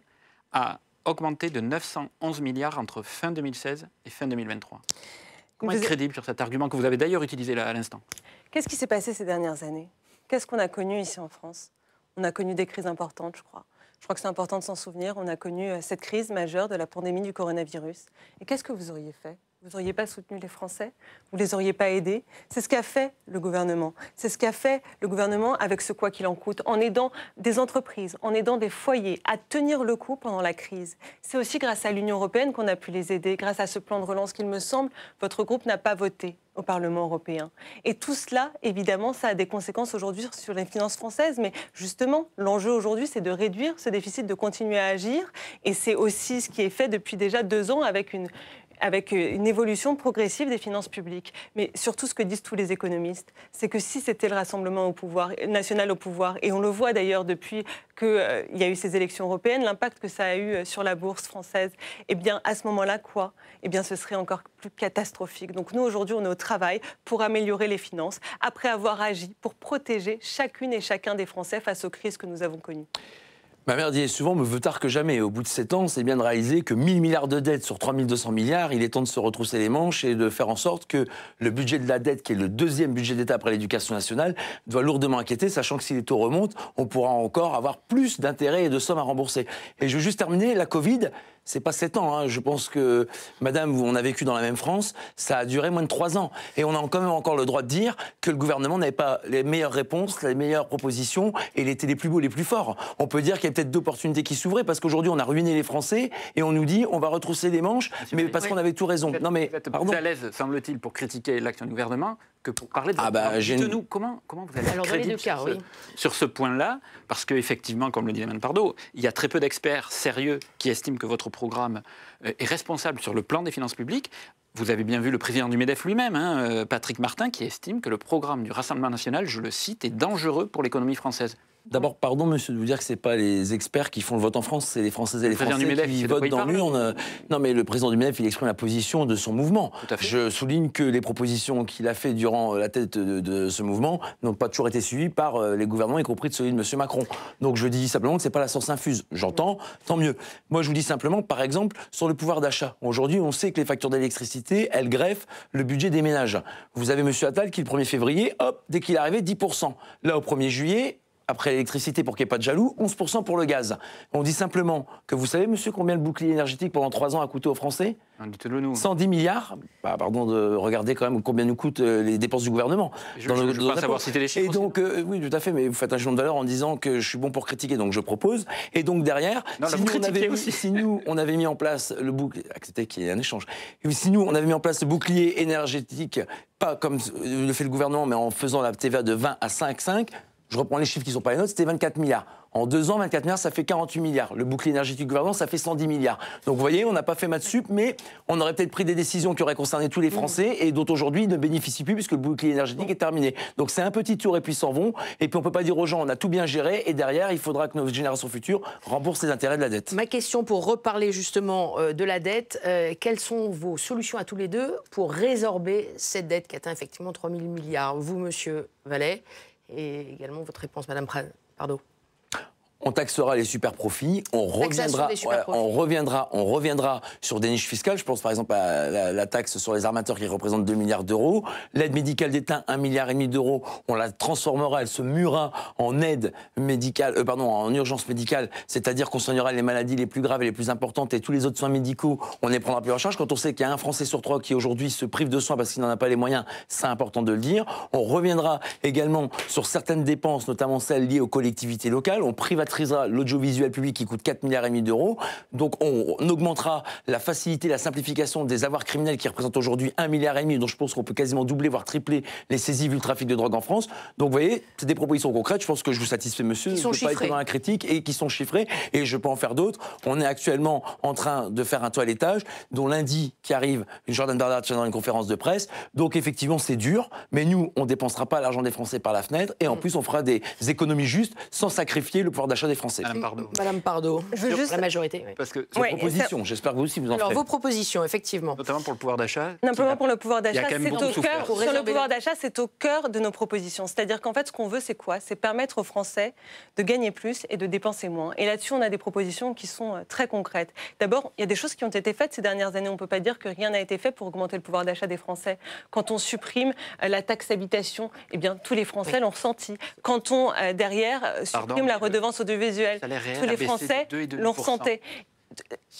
a augmenté de 911 milliards entre fin 2016 et fin 2023. Comment être crédible sur cet argument que vous avez d'ailleurs utilisé là à l'instant? Qu'est-ce qui s'est passé ces dernières années? Qu'est-ce qu'on a connu ici en France? On a connu des crises importantes, je crois. Je crois que c'est important de s'en souvenir. On a connu cette crise majeure de la pandémie du coronavirus. Et qu'est-ce que vous auriez fait? Vous n'auriez pas soutenu les Français? Vous ne les auriez pas aidés? C'est ce qu'a fait le gouvernement. C'est ce qu'a fait le gouvernement avec ce quoi qu'il en coûte, en aidant des entreprises, en aidant des foyers à tenir le coup pendant la crise. C'est aussi grâce à l'Union européenne qu'on a pu les aider, grâce à ce plan de relance qu'il me semble, votre groupe n'a pas voté au Parlement européen. Et tout cela, évidemment, ça a des conséquences aujourd'hui sur les finances françaises. Mais justement, l'enjeu aujourd'hui, c'est de réduire ce déficit, de continuer à agir. Et c'est aussi ce qui est fait depuis déjà 2 ans avec une évolution progressive des finances publiques. Mais surtout, ce que disent tous les économistes, c'est que si c'était le Rassemblement national au pouvoir, et on le voit d'ailleurs depuis qu'il y a eu ces élections européennes, l'impact que ça a eu sur la bourse française, eh bien, à ce moment-là, quoi? Eh bien, ce serait encore plus catastrophique. Donc nous, aujourd'hui, on est au travail pour améliorer les finances, après avoir agi pour protéger chacune et chacun des Français face aux crises que nous avons connues. Ma mère disait souvent, me veut tard que jamais. Au bout de 7 ans, c'est bien de réaliser que 1000 milliards de dettes sur 3200 milliards, il est temps de se retrousser les manches et de faire en sorte que le budget de la dette, qui est le 2e budget d'État après l'éducation nationale, doit lourdement inquiéter, sachant que si les taux remontent, on pourra encore avoir plus d'intérêts et de sommes à rembourser. Et je veux juste terminer, la Covid, c'est pas 7 ans. Hein. Je pense que, madame, on a vécu dans la même France, ça a duré moins de 3 ans. Et on a quand même encore le droit de dire que le gouvernement n'avait pas les meilleures réponses, les meilleures propositions, et il était les plus beaux, les plus forts. On peut dire qu'il y a peut-être d'opportunités qui s'ouvraient, parce qu'aujourd'hui, on a ruiné les Français, et on nous dit, on va retrousser les manches, mais parce qu'on avait tout raison. Non, mais, pardon. Vous êtes à l'aise, semble-t-il, pour critiquer l'action du gouvernement que pour parler de... Dites-nous, comment vous allez être crédible sur ce point-là? Parce qu'effectivement, comme le dit Emmanuel Pardo, il y a très peu d'experts sérieux qui estiment que votre programme est responsable sur le plan des finances publiques. Vous avez bien vu le président du MEDEF lui-même, Patrick Martin, qui estime que le programme du Rassemblement national, je le cite, est dangereux pour l'économie française. D'abord, pardon, monsieur, de vous dire que ce n'est pas les experts qui font le vote en France, c'est les Françaises et les Français qui votent dans l'urne. Non, mais le président du MEDEF, il exprime la position de son mouvement. Je souligne que les propositions qu'il a faites durant la tête de ce mouvement n'ont pas toujours été suivies par les gouvernements, y compris de celui de monsieur Macron. Donc je dis simplement que ce n'est pas la science infuse. J'entends, tant mieux. Moi, je vous dis simplement, par exemple, sur le pouvoir d'achat. Aujourd'hui, on sait que les factures d'électricité, elles greffent le budget des ménages. Vous avez monsieur Attal qui, le 1er février, hop, dès qu'il est arrivé, 10%. Là, au 1er juillet... Après l'électricité, pour qu'il n'y ait pas de jaloux, 11% pour le gaz. On dit simplement que vous savez, monsieur, combien le bouclier énergétique pendant 3 ans a coûté aux Français? Dites-le nous. 110 milliards. Bah, pardon de regarder quand même combien nous coûtent les dépenses du gouvernement. Je ne veux pas savoir citer les chiffres. Et donc, oui, tout à fait, mais vous faites un jugement de valeur en disant que je suis bon pour critiquer, donc je propose. Et donc derrière, si nous, on avait mis en place le bouclier, acceptez qu'il y ait un échange. Si nous, on avait mis en place le bouclier énergétique, pas comme le fait le gouvernement, mais en faisant la TVA de 20 à 5,5, je reprends les chiffres qui ne sont pas les nôtres, c'était 24 milliards. En 2 ans, 24 milliards, ça fait 48 milliards. Le bouclier énergétique du gouvernement, ça fait 110 milliards. Donc vous voyez, on n'a pas fait maths sup, mais on aurait peut-être pris des décisions qui auraient concerné tous les Français et dont aujourd'hui ils ne bénéficient plus puisque le bouclier énergétique est terminé. Donc c'est un petit tour et puis ils s'en vont. Et puis on ne peut pas dire aux gens, on a tout bien géré et derrière, il faudra que nos générations futures remboursent les intérêts de la dette. Ma question pour reparler justement de la dette, quelles sont vos solutions à tous les deux pour résorber cette dette qui atteint effectivement 3 000 milliards? Vous, monsieur Vallet, et également votre réponse, madame Pardo. On taxera les super profits, on reviendra sur des niches fiscales. Je pense par exemple à la taxe sur les armateurs qui représente 2 milliards d'euros. L'aide médicale d'État, 1,5 milliard d'euros. On la transformera, elle se muera en aide médicale, en urgence médicale, c'est-à-dire qu'on soignera les maladies les plus graves et les plus importantes et tous les autres soins médicaux, on les prendra plus en charge. Quand on sait qu'il y a un Français sur 3 qui aujourd'hui se prive de soins parce qu'il n'en a pas les moyens, c'est important de le dire. On reviendra également sur certaines dépenses, notamment celles liées aux collectivités locales. On privatisera l'audiovisuel public qui coûte 4,5 milliards d'euros. Donc on augmentera la facilité, la simplification des avoirs criminels qui représentent aujourd'hui 1,5 milliard, dont je pense qu'on peut quasiment doubler, voire tripler les saisies vu le trafic de drogue en France. Donc vous voyez, c'est des propositions concrètes. Je pense que je vous satisfais, monsieur. Je ne veux pas être dans la critique et qui sont chiffrées. Et je peux en faire d'autres. On est actuellement en train de faire un toilettage, dont lundi qui arrive, Jordan Bardella tient dans une conférence de presse. Donc effectivement, c'est dur. Mais nous, on ne dépensera pas l'argent des Français par la fenêtre. Et en plus, on fera des économies justes sans sacrifier le pouvoir d'achat des Français. Madame Pardo, la majorité. Oui. Parce que vos propositions, j'espère que vous aussi vous en ferez. Alors vos propositions, effectivement. Notamment pour le pouvoir d'achat. Simplement pour le pouvoir d'achat, c'est au cœur. Sur le pouvoir d'achat, c'est au cœur de nos propositions. C'est-à-dire qu'en fait, ce qu'on veut, c'est quoi? C'est permettre aux Français de gagner plus et de dépenser moins. Et là-dessus, on a des propositions qui sont très concrètes. D'abord, il y a des choses qui ont été faites ces dernières années. On ne peut pas dire que rien n'a été fait pour augmenter le pouvoir d'achat des Français. Quand on supprime la taxe habitation, eh bien, tous les Français l'ont ressenti. Quand on, derrière, supprime la redevance audiovisuelle, tous les Français l'ont ressenti.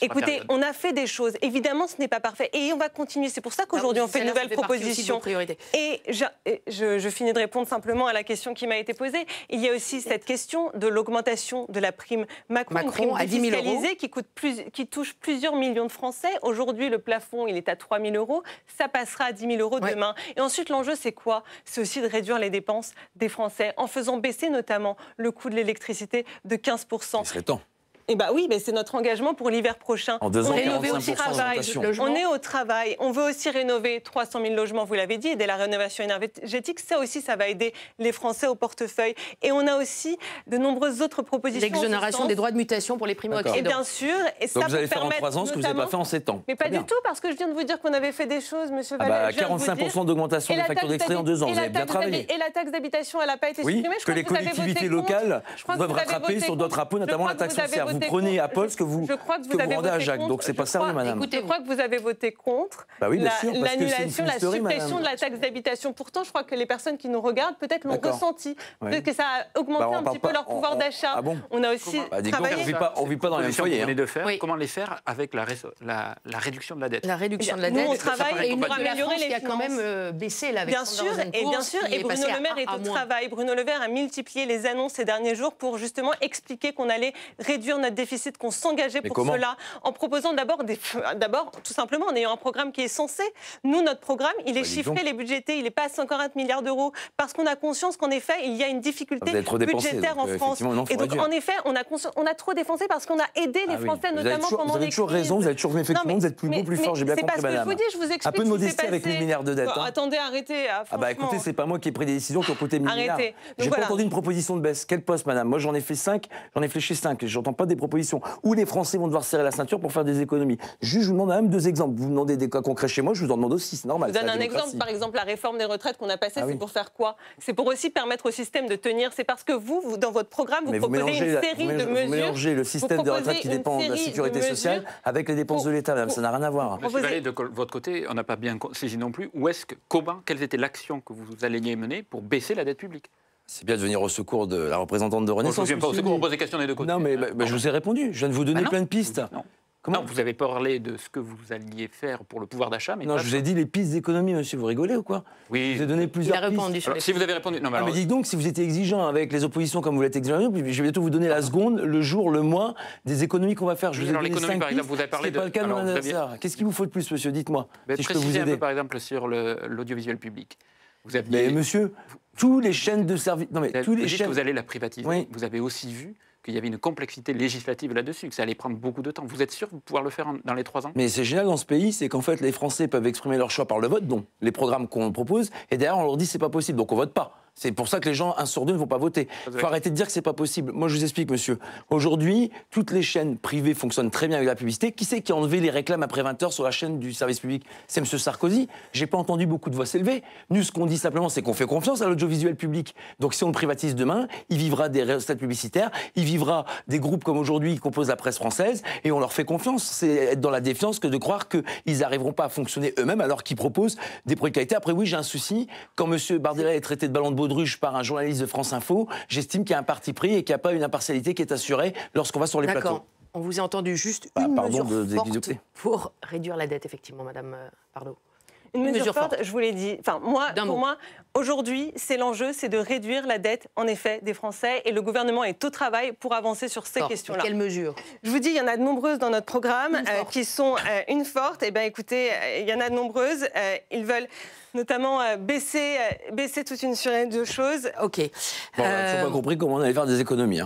Écoutez, on a fait des choses. Évidemment, ce n'est pas parfait. Et on va continuer. C'est pour ça qu'aujourd'hui, on fait une nouvelle proposition. Et je finis de répondre simplement à la question qui m'a été posée. Il y a aussi cette question de l'augmentation de la prime Macron une prime à 10 000 défiscalisée qui touche plusieurs millions de Français. Aujourd'hui, le plafond, il est à 3 000 euros. Ça passera à 10 000 euros demain. Et ensuite, l'enjeu, c'est quoi? C'est aussi de réduire les dépenses des Français en faisant baisser notamment le coût de l'électricité de 15%. Il serait temps. Eh bien oui, mais c'est notre engagement pour l'hiver prochain. En 2 ans, on est au travail. On veut aussi rénover 300 000 logements, vous l'avez dit, aider la rénovation énergétique. Ça aussi, ça va aider les Français au portefeuille. Et on a aussi de nombreuses autres propositions. L'exonération des droits de mutation pour les primo-accédants. Et bien sûr. Et donc vous allez faire en 3 ans ce que vous n'avez pas fait en 7 ans. Mais pas du tout, parce que je viens de vous dire qu'on avait fait des choses, monsieur Vallet. 45% d'augmentation des factures d'extrait en 2 ans. Vous avez bien travaillé. Et la taxe d'habitation, elle n'a pas été supprimée. Oui, que les collectivités locales doivent rattraper sur d'autres impôts, notamment la taxe foncière. Vous prenez à Paul que vous rendez à Jacques. Donc c'est pas sérieux, madame. Écoutez, je crois que vous avez voté contre l'annulation, la suppression de la taxe d'habitation. Pourtant, je crois que les personnes qui nous regardent peut-être l'ont ressenti. Peut-être que ça a augmenté un petit peu leur pouvoir d'achat. On a aussi travaillé. On ne vit pas dans les mêmes foyers. Comment les faire avec la réduction de la dette? La réduction de la dette. Nous, on travaille et pour améliorer les finances. Qui a quand même baissé la Bien sûr, et Bruno Le Maire est au travail. Bruno Le Maire a multiplié les annonces ces derniers jours pour justement expliquer qu'on allait réduire notre déficit, qu'on s'engageait pour cela, en proposant d'abord, tout simplement, en ayant un programme qui est censé. Nous, notre programme, il est chiffré, il est budgété, il n'est pas à 140 milliards d'euros, parce qu'on a conscience qu'en effet, il y a une difficulté budgétaire en France. Et donc, en effet, on a trop dépensé parce qu'on a aidé les Français, notamment pendant les crises. Vous avez toujours raison, vous avez toujours fait tout le monde, vous êtes plus beau, plus fort, j'ai bien compris, madame. C'est pas ce que je vous dis, je vous explique. Un peu de modestie avec les milliards de dettes. Attendez, arrêtez. Écoutez, c'est pas moi qui ai pris des décisions qui ont coûté 1000 milliards. J'ai pas entendu une proposition de baisse. Quel poste, madame? Moi, j'en ai fait 5, j'en ai fléché 5. J'entends pas des propositions où les Français vont devoir serrer la ceinture pour faire des économies. Juste, je vous demande même 2 exemples. Vous demandez des cas concrets chez moi, je vous en demande aussi, c'est normal. Je vous donne un exemple, par exemple, la réforme des retraites qu'on a passée, c'est pour faire quoi? C'est pour aussi permettre au système de tenir. C'est parce que vous, dans votre programme, vous proposez une série de mesures. Vous mélangez le système de retraite qui dépend de la sécurité sociale avec les dépenses de l'État, madame. Ça n'a rien à voir. Monsieur Vallet, de votre côté, on n'a pas bien saisi non plus. Quelles étaient l'action que vous alliez mener pour baisser la dette publique? C'est bien de venir au secours de la représentante de Renaissance. Je ne viens pas au secours, on pose des questions des deux côtés. Non, mais je vous ai répondu. Je viens de vous donner plein de pistes. Non, vous avez parlé de ce que vous alliez faire pour le pouvoir d'achat, mais non, je vous ai dit les pistes d'économie, monsieur. Vous rigolez ou quoi? Oui. Je vous ai donné plusieurs pistes. Il a répondu sur les Si vous avez répondu... Non, mais dites donc, si vous étiez exigeant avec les oppositions comme vous l'êtes exigeant, je vais bientôt vous donner la seconde, le jour, le mois des économies qu'on va faire. Je vous ai donné 5 par exemple, vous avez parlé de... C'est pas le cas de mon adversaire. Qu'est-ce qu'il vous faut de plus, monsieur? Dites-moi. Si je peux vous aider. Un peu, par exemple, sur l'audiovisuel public. Vous aviez... Mais monsieur, tous les chaînes de services... Non, mais tous les chaînes... Vous allez la privatiser. Oui. Vous avez aussi vu qu'il y avait une complexité législative là-dessus, que ça allait prendre beaucoup de temps. Vous êtes sûr de pouvoir le faire dans les 3 ans? Mais c'est génial dans ce pays, c'est qu'en fait les Français peuvent exprimer leur choix par le vote, donc les programmes qu'on propose, et derrière on leur dit c'est pas possible, donc on vote pas. C'est pour ça que les gens, 1 sur 2, ne vont pas voter. Il faut arrêter de dire que c'est pas possible. Moi, je vous explique, monsieur. Aujourd'hui, toutes les chaînes privées fonctionnent très bien avec la publicité. Qui c'est qui a enlevé les réclames après 20 h sur la chaîne du service public? C'est monsieur Sarkozy. J'ai pas entendu beaucoup de voix s'élever. Nous, ce qu'on dit simplement, c'est qu'on fait confiance à l'audiovisuel public. Donc, si on le privatise demain, il vivra des recettes publicitaires, il vivra des groupes comme aujourd'hui qui composent la presse française, et on leur fait confiance. C'est être dans la défiance que de croire qu'ils n'arriveront pas à fonctionner eux-mêmes alors qu'ils proposent des produits de qualité. Après, oui, j'ai un souci. Quand monsieur Bardella est traité de ballon de baudruche par un journaliste de France Info, j'estime qu'il y a un parti pris et qu'il n'y a pas une impartialité qui est assurée lorsqu'on va sur les plateaux. On vous a entendu juste une mesure forte pour réduire la dette, effectivement, Madame Pardo. Une mesure forte, je vous l'ai dit. Enfin, pour moi, aujourd'hui, c'est l'enjeu, c'est de réduire la dette, en effet, des Français. Et le gouvernement est au travail pour avancer sur ces questions-là. Quelles mesures? Je vous dis, il y en a de nombreuses dans notre programme qui sont une forte. Eh bien, écoutez, il y en a de nombreuses. Ils veulent notamment baisser toute une série de choses. OK. Bon, je n'ai pas compris comment on allait faire des économies.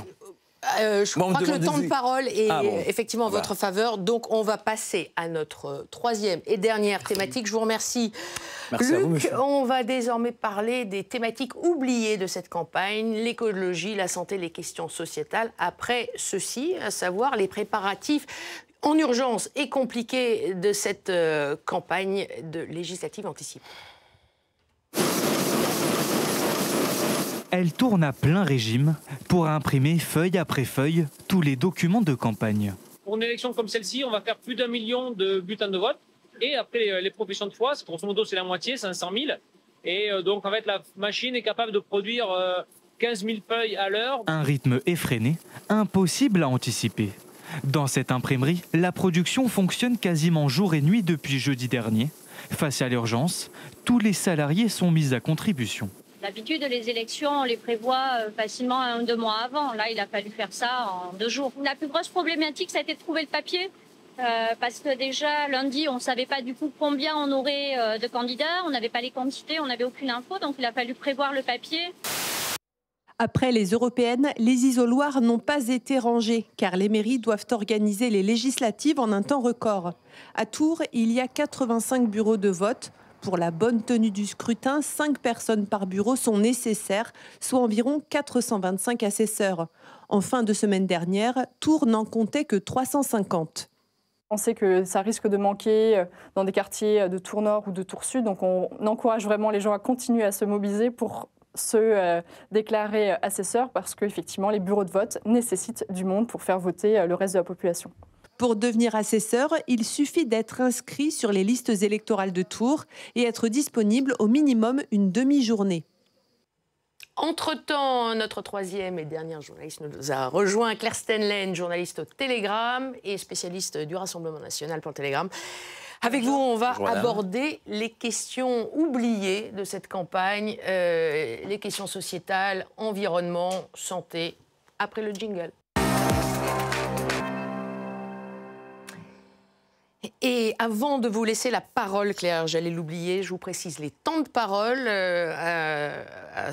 Je crois que le temps de parole est effectivement en votre faveur. Donc, on va passer à notre 3e et dernière thématique. Je vous remercie, Merci Luc. À vous, monsieur. On va désormais parler des thématiques oubliées de cette campagne, l'écologie, la santé, les questions sociétales. Après ceci, à savoir les préparatifs en urgence et compliqués de cette campagne de législative anticipée. Elle tourne à plein régime pour imprimer feuille après feuille tous les documents de campagne. Pour une élection comme celle-ci, on va faire plus d'1 million de bulletins de vote. Et après, les professions de foi, grosso modo, c'est la moitié, 500 000. Et donc, en fait, la machine est capable de produire 15 000 feuilles à l'heure. Un rythme effréné, impossible à anticiper. Dans cette imprimerie, la production fonctionne quasiment jour et nuit depuis jeudi dernier. Face à l'urgence, tous les salariés sont mis à contribution. D'habitude, les élections, on les prévoit facilement 1 ou 2 mois avant. Là, il a fallu faire ça en 2 jours. La plus grosse problématique, ça a été de trouver le papier. Parce que déjà, lundi, on ne savait pas du coup combien on aurait de candidats. On n'avait pas les quantités, on n'avait aucune info. Donc, il a fallu prévoir le papier. Après les européennes, les isoloirs n'ont pas été rangés, car les mairies doivent organiser les législatives en un temps record. À Tours, il y a 85 bureaux de vote. Pour la bonne tenue du scrutin, 5 personnes par bureau sont nécessaires, soit environ 425 assesseurs. En fin de semaine dernière, Tours n'en comptait que 350. On sait que ça risque de manquer dans des quartiers de Tours Nord ou de Tours Sud, donc on encourage vraiment les gens à continuer à se mobiliser pour se déclarer assesseurs, parce qu'effectivement, les bureaux de vote nécessitent du monde pour faire voter le reste de la population. Pour devenir assesseur, il suffit d'être inscrit sur les listes électorales de Tours et être disponible au minimum une demi-journée. Entre-temps, notre 3e et dernière journaliste nous a rejoint, Claire Stenlen, journaliste au Télégramme et spécialiste du Rassemblement national pour le Télégramme. Avec vous, on va aborder les questions oubliées de cette campagne, les questions sociétales, environnement, santé, après le jingle. Et avant de vous laisser la parole, Claire, j'allais l'oublier, je vous précise les temps de parole à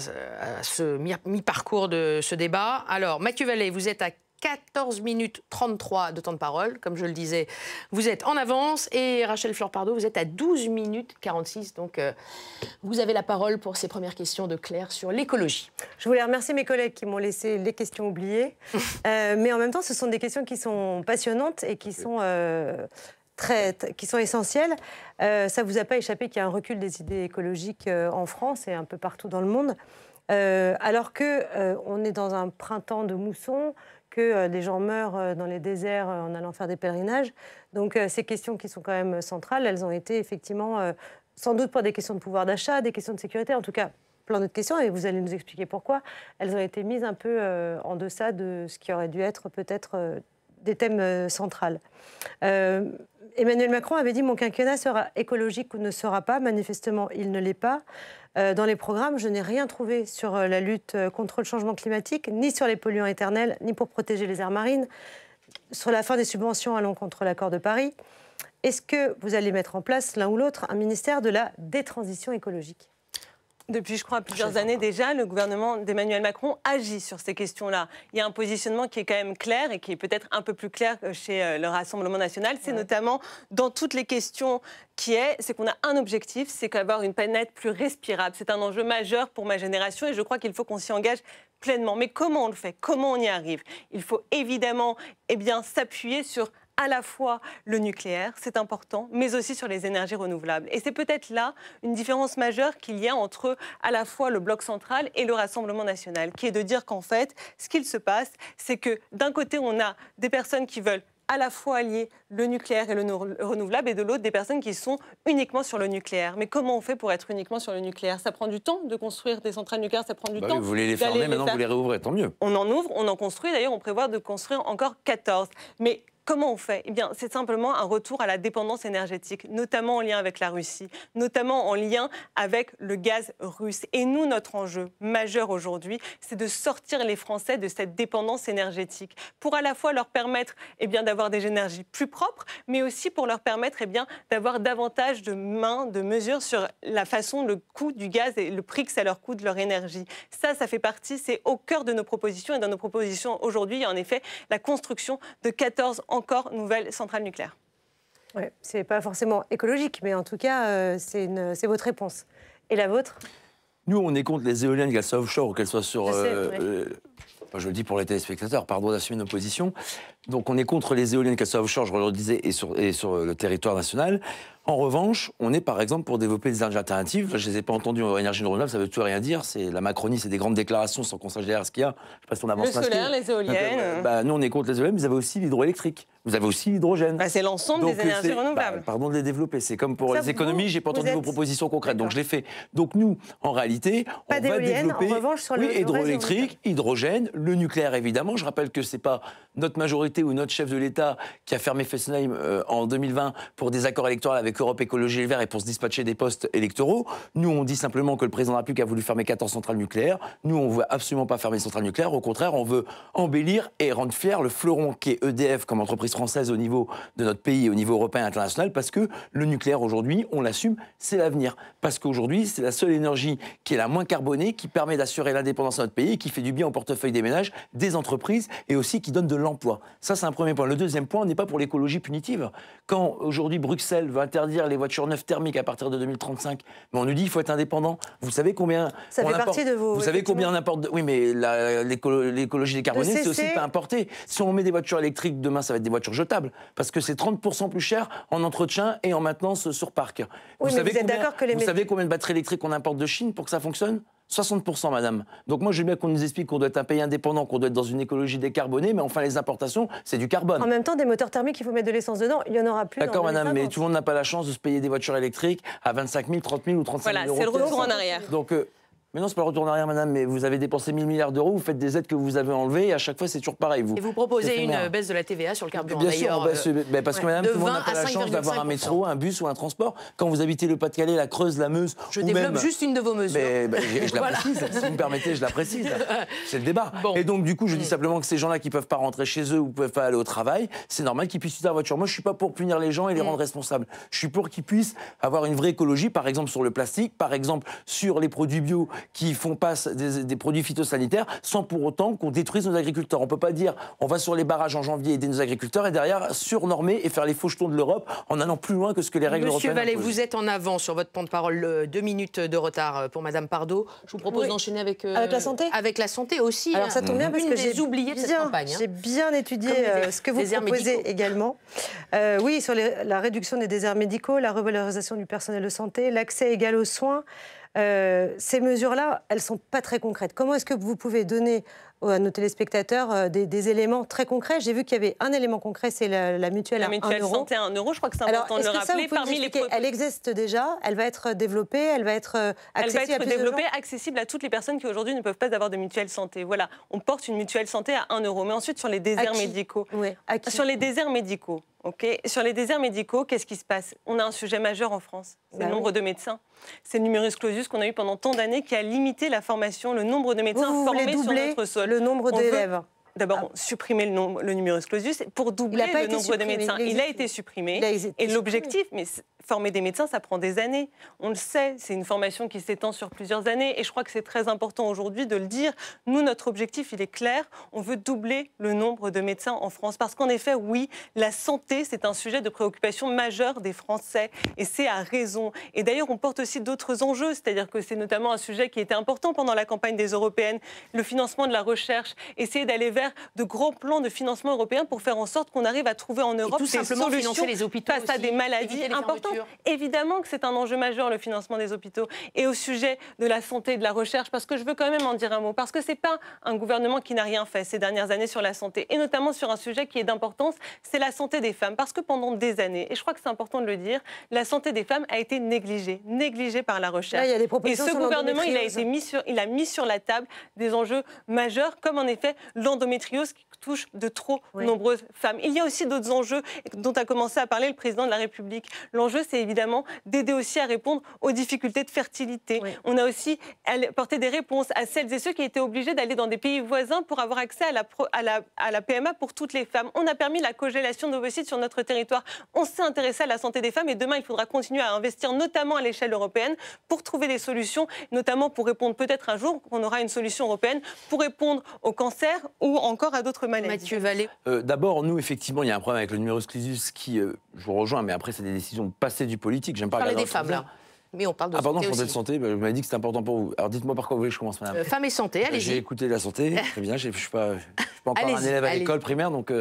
ce mi-parcours de ce débat. Alors, Mathieu Vallée, vous êtes à 14 minutes 33 de temps de parole. Comme je le disais, vous êtes en avance. Et Rachel Fleur-Pardo, vous êtes à 12 minutes 46. Donc, vous avez la parole pour ces premières questions de Claire sur l'écologie. Je voulais remercier mes collègues qui m'ont laissé les questions oubliées. Mais en même temps, ce sont des questions qui sont passionnantes et qui sont essentielles. Ça ne vous a pas échappé qu'il y a un recul des idées écologiques en France et un peu partout dans le monde. Alors qu'on est dans un printemps de mousson, que des gens meurent dans les déserts en allant faire des pèlerinages. Donc ces questions qui sont quand même centrales, elles ont été effectivement, sans doute pour des questions de pouvoir d'achat, des questions de sécurité, en tout cas plein d'autres questions, et vous allez nous expliquer pourquoi, elles ont été mises un peu en deçà de ce qui aurait dû être peut-être des thèmes centrales. Emmanuel Macron avait dit « Mon quinquennat sera écologique ou ne sera pas ». Manifestement, il ne l'est pas. Dans les programmes, je n'ai rien trouvé sur la lutte contre le changement climatique, ni sur les polluants éternels, ni pour protéger les aires marines, sur la fin des subventions allant contre l'accord de Paris. Est-ce que vous allez mettre en place, l'un ou l'autre, un ministère de la détransition écologique ? Depuis, je crois, plusieurs années déjà, le gouvernement d'Emmanuel Macron agit sur ces questions-là. Il y a un positionnement qui est quand même clair et qui est peut-être un peu plus clair que chez le Rassemblement national. C'est notamment dans toutes les questions c'est qu'on a un objectif, c'est qu'avoir une planète plus respirable. C'est un enjeu majeur pour ma génération et je crois qu'il faut qu'on s'y engage pleinement. Mais comment on le fait? Comment on y arrive? Il faut évidemment s'appuyer sur à la fois le nucléaire, c'est important, mais aussi sur les énergies renouvelables. Et c'est peut-être là une différence majeure qu'il y a entre à la fois le bloc central et le Rassemblement national, qui est de dire qu'en fait, ce qu'il se passe, c'est que d'un côté, on a des personnes qui veulent à la fois allier le nucléaire et le renouvelable, et de l'autre, des personnes qui sont uniquement sur le nucléaire. Mais comment on fait pour être uniquement sur le nucléaire? Ça prend du temps de construire des centrales nucléaires, ça prend du temps. Vous voulez les fermer, maintenant vous les réouvrez, tant mieux. On en ouvre, on en construit, d'ailleurs on prévoit de construire encore 14. Mais comment on fait? Eh bien, c'est simplement un retour à la dépendance énergétique, notamment en lien avec la Russie, notamment en lien avec le gaz russe. Et nous, notre enjeu majeur aujourd'hui, c'est de sortir les Français de cette dépendance énergétique pour à la fois leur permettre d'avoir des énergies plus propres, mais aussi pour leur permettre d'avoir davantage de mains, de mesures sur la façon, le coût du gaz et le prix que ça leur coûte leur énergie. Ça fait partie, c'est au cœur de nos propositions. Et dans nos propositions aujourd'hui, il y a en effet la construction de 14 encore nouvelles centrales nucléaires. Ouais, c'est pas forcément écologique, mais en tout cas, c'est votre réponse. Et la vôtre? Nous, on est contre les éoliennes, qu'elles soient offshore ou qu'elles soient sur... je le dis pour les téléspectateurs, pardon d'assumer nos positions. Donc on est contre les éoliennes, qu'elles soient offshore, je le disais, et sur le territoire national. En revanche, on est par exemple pour développer des énergies alternatives. Là, je ne les ai pas entendues en énergie renouvelable, ça ne veut tout et rien dire. C'est la Macronie, c'est des grandes déclarations sans qu'on sache derrière ce qu'il y a. Je ne sais pas si on avance. Le solaire, les éoliennes. Nous, on est contre les éoliennes, mais vous avez aussi l'hydroélectrique. Vous avez aussi l'hydrogène. C'est l'ensemble des énergies renouvelables. Pardon de les développer. C'est comme pour les économies, je n'ai pas entendu vos propositions concrètes, donc je l'ai fait. Donc nous, en réalité, on va développer en revanche, sur le hydroélectrique, hydrogène, le nucléaire évidemment. Je rappelle que ce n'est pas notre majorité ou notre chef de l'État qui a fermé Fessenheim en 2020 pour des accords électoraux avec Europe Écologie Les Verts et pour se dispatcher des postes électoraux. Nous, on dit simplement que le président de la République a voulu fermer 14 centrales nucléaires. Nous, on ne veut absolument pas fermer les centrales nucléaires. Au contraire, on veut embellir et rendre fier le fleuron qui est EDF comme entreprise française au niveau de notre pays et au niveau européen et international, parce que le nucléaire aujourd'hui, on l'assume, c'est l'avenir. Parce qu'aujourd'hui, c'est la seule énergie qui est la moins carbonée, qui permet d'assurer l'indépendance de notre pays, qui fait du bien au portefeuille des ménages, des entreprises et aussi qui donne de l'emploi. Ça, c'est un premier point. Le deuxième point, on n'est pas pour l'écologie punitive. Quand aujourd'hui Bruxelles veut interdire les voitures neuves thermiques à partir de 2035, mais on nous dit qu'il faut être indépendant. Vous savez combien ça fait partie de vos... Vous savez combien on importe Oui, mais l'écologie décarbonée, c'est aussi pas importer. Si on met des voitures électriques, demain, ça va être des voitures jetables. Parce que c'est 30% plus cher en entretien et en maintenance sur parc. Oui, vous savez combien de batteries électriques on importe de Chine pour que ça fonctionne? 60%, madame. Donc moi, je veux bien qu'on nous explique qu'on doit être un pays indépendant, qu'on doit être dans une écologie décarbonée, mais enfin, les importations, c'est du carbone. En même temps, des moteurs thermiques, il faut mettre de l'essence dedans, il n'y en aura plus. D'accord, madame, mais tout le monde n'a pas la chance de se payer des voitures électriques à 25 000, 30 000 ou 35 000 euros. Voilà, c'est le retour en arrière. Donc, mais non, c'est pas le retour en arrière, madame, mais vous avez dépensé 1000 milliards d'euros, vous faites des aides que vous avez enlevées, et à chaque fois, c'est toujours pareil. Et vous proposez une baisse de la TVA sur le carburant, bien sûr, d'ailleurs. parce que madame, tout le monde n'a pas la chance d'avoir un métro, un bus ou un transport. Quand vous habitez le Pas-de-Calais, la Creuse, la Meuse... Je développe juste une de vos mesures. Je la précise, si vous me permettez, je la précise. C'est le débat. Bon. Et donc, du coup, je dis simplement que ces gens-là qui ne peuvent pas rentrer chez eux ou ne peuvent pas aller au travail, c'est normal qu'ils puissent utiliser la voiture. Moi, je ne suis pas pour punir les gens et les rendre responsables. Je suis pour qu'ils puissent avoir une vraie écologie, par exemple sur le plastique, par exemple sur les produits bio qui font passer des produits phytosanitaires sans pour autant qu'on détruise nos agriculteurs. On ne peut pas dire on va sur les barrages en janvier aider nos agriculteurs et derrière surnormer et faire les fauchetons de l'Europe en allant plus loin que ce que les règles européennes imposent. Monsieur Vallée, vous êtes en avant sur votre temps de parole, 2 minutes de retard pour Madame Pardo. Je vous propose d'enchaîner avec la santé. Avec la santé aussi. Alors ça tombe bien parce que j'ai oublié de cette campagne. J'ai bien étudié ce que vous proposez également. Oui, sur la réduction des déserts médicaux, la revalorisation du personnel de santé, l'accès égal aux soins. Ces mesures-là, elles ne sont pas très concrètes. Comment est-ce que vous pouvez donner à nos téléspectateurs des éléments très concrets? J'ai vu qu'il y avait un élément concret, c'est la mutuelle à 1 euro. La mutuelle santé à 1 euro, je crois que c'est important de le rappeler. Elle existe déjà, elle va être développée, elle va être accessible à toutes les personnes qui aujourd'hui ne peuvent pas avoir de mutuelle santé. Voilà, on porte une mutuelle santé à 1 euro. Mais ensuite, sur les déserts médicaux. Sur les déserts médicaux. Sur les déserts médicaux, qu'est-ce qui se passe? On a un sujet majeur en France, c'est le nombre de médecins. C'est le numerus clausus qu'on a eu pendant tant d'années qui a limité la formation, le nombre de médecins formés sur notre sol. Le nombre d'élèves. D'abord, supprimer le numerus clausus pour doubler le nombre de médecins. Il a été supprimé. Et l'objectif, mais former des médecins, ça prend des années. On le sait, c'est une formation qui s'étend sur plusieurs années et je crois que c'est très important aujourd'hui de le dire. Nous, notre objectif, il est clair. On veut doubler le nombre de médecins en France parce qu'en effet, oui, la santé, c'est un sujet de préoccupation majeure des Français et c'est à raison. Et d'ailleurs, on porte aussi d'autres enjeux, c'est-à-dire que c'est notamment un sujet qui était important pendant la campagne des européennes, le financement de la recherche, essayer d'aller vers de grands plans de financement européen pour faire en sorte qu'on arrive à trouver en Europe des solutions les hôpitaux face à des maladies importantes. Évidemment que c'est un enjeu majeur, le financement des hôpitaux. Et au sujet de la santé et de la recherche, parce que je veux quand même en dire un mot, parce que ce n'est pas un gouvernement qui n'a rien fait ces dernières années sur la santé, et notamment sur un sujet qui est d'importance, c'est la santé des femmes. Parce que pendant des années, et je crois que c'est important de le dire, la santé des femmes a été négligée par la recherche. Là, il y a des et ce gouvernement, il a mis sur la table des enjeux majeurs, comme en effet l'endométriose qui touche de trop nombreuses femmes. Il y a aussi d'autres enjeux dont a commencé à parler le président de la République. L'enjeu, c'est évidemment d'aider aussi à répondre aux difficultés de fertilité. On a aussi apporté des réponses à celles et ceux qui étaient obligés d'aller dans des pays voisins pour avoir accès à la PMA pour toutes les femmes. On a permis la congélation d'ovocytes sur notre territoire. On s'est intéressé à la santé des femmes et demain, il faudra continuer à investir, notamment à l'échelle européenne, pour trouver des solutions, notamment pour répondre peut-être un jour qu'on aura une solution européenne pour répondre au cancer ou encore à d'autres maladies. Mathieu Vallée. D'abord, nous, effectivement, il y a un problème avec le numerus clausus qui, je vous rejoins, mais après, c'est des décisions passées du politique. J'aime pas parler des femmes, là. Mais on parle de santé pardon, je aussi. parlais de santé, vous m'avez dit que c'était important pour vous. Alors dites-moi par quoi vous voulez que je commence, madame. Femmes et santé, allez-y. J'ai écouté la santé, très bien, je ne suis pas encore un élève à l'école primaire, donc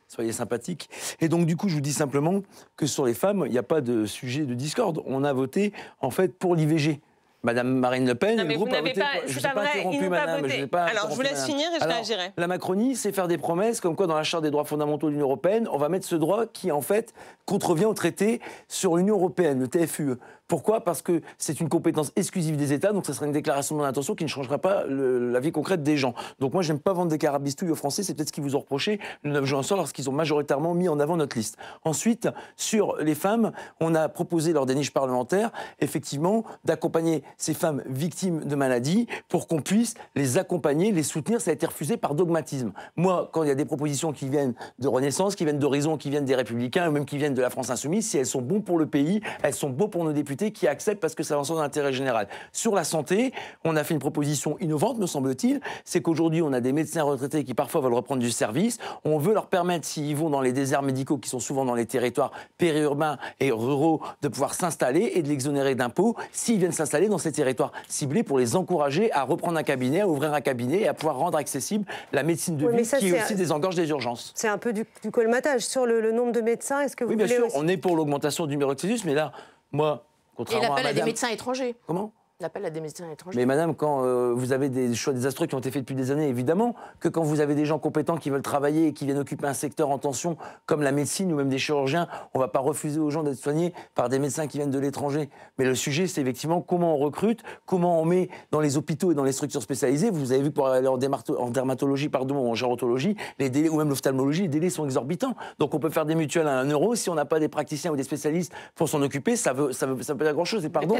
soyez sympathiques. Et donc, du coup, je vous dis simplement que sur les femmes, il n'y a pas de sujet de discorde. On a voté, en fait, pour l'IVG. Madame Marine Le Pen, le groupe a voté... Je n'ai pas interrompu, madame. Alors, je vous laisse finir et je réagirai. La Macronie, c'est faire des promesses comme quoi, dans la Charte des droits fondamentaux de l'Union européenne, on va mettre ce droit qui, en fait, contrevient au traité sur l'Union européenne, le TFUE. Pourquoi ? Parce que c'est une compétence exclusive des États, donc ça sera une déclaration de l'intention qui ne changera pas la vie concrète des gens. Donc moi, j'aime pas vendre des carabistouilles aux Français, c'est peut-être ce qu'ils vous ont reproché le 9 juin soir lorsqu'ils ont majoritairement mis en avant notre liste. Ensuite, sur les femmes, on a proposé lors des niches parlementaires, effectivement, d'accompagner ces femmes victimes de maladies pour qu'on puisse les accompagner, les soutenir. Ça a été refusé par dogmatisme. Moi, quand il y a des propositions qui viennent de Renaissance, qui viennent d'Horizon, qui viennent des Républicains, ou même qui viennent de la France Insoumise, si elles sont bonnes pour le pays, elles sont bonnes pour nos députés qui acceptent parce que ça va dans l'intérêt général. Sur la santé, on a fait une proposition innovante, me semble-t-il, c'est qu'aujourd'hui, on a des médecins retraités qui parfois veulent reprendre du service. On veut leur permettre, s'ils vont dans les déserts médicaux qui sont souvent dans les territoires périurbains et ruraux, de pouvoir s'installer et de l'exonérer d'impôts s'ils viennent s'installer dans ces territoires ciblés pour les encourager à reprendre un cabinet, à ouvrir un cabinet et à pouvoir rendre accessible la médecine de ville qui aussi désengorge des urgences. C'est un peu du colmatage. Sur le nombre de médecins, est-ce que vous voulez bien sûr, aussi... on est pour l'augmentation du numerus clausus, mais là, moi... Et l'appel à des médecins étrangers. Comment ? L'appel à des médecins étrangers. Mais madame, quand vous avez des choix désastreux qui ont été faits depuis des années, évidemment que quand vous avez des gens compétents qui veulent travailler et qui viennent occuper un secteur en tension, comme la médecine ou même des chirurgiens, on ne va pas refuser aux gens d'être soignés par des médecins qui viennent de l'étranger. Mais le sujet, c'est effectivement comment on recrute, comment on met dans les hôpitaux et dans les structures spécialisées. Vous avez vu que pour aller en dermatologie, ou en gérontologie, les délais, ou même l'ophtalmologie, les délais sont exorbitants. Donc on peut faire des mutuelles à 1 €. Si on n'a pas des praticiens ou des spécialistes pour s'en occuper, ça veut dire grand-chose. Et pardon.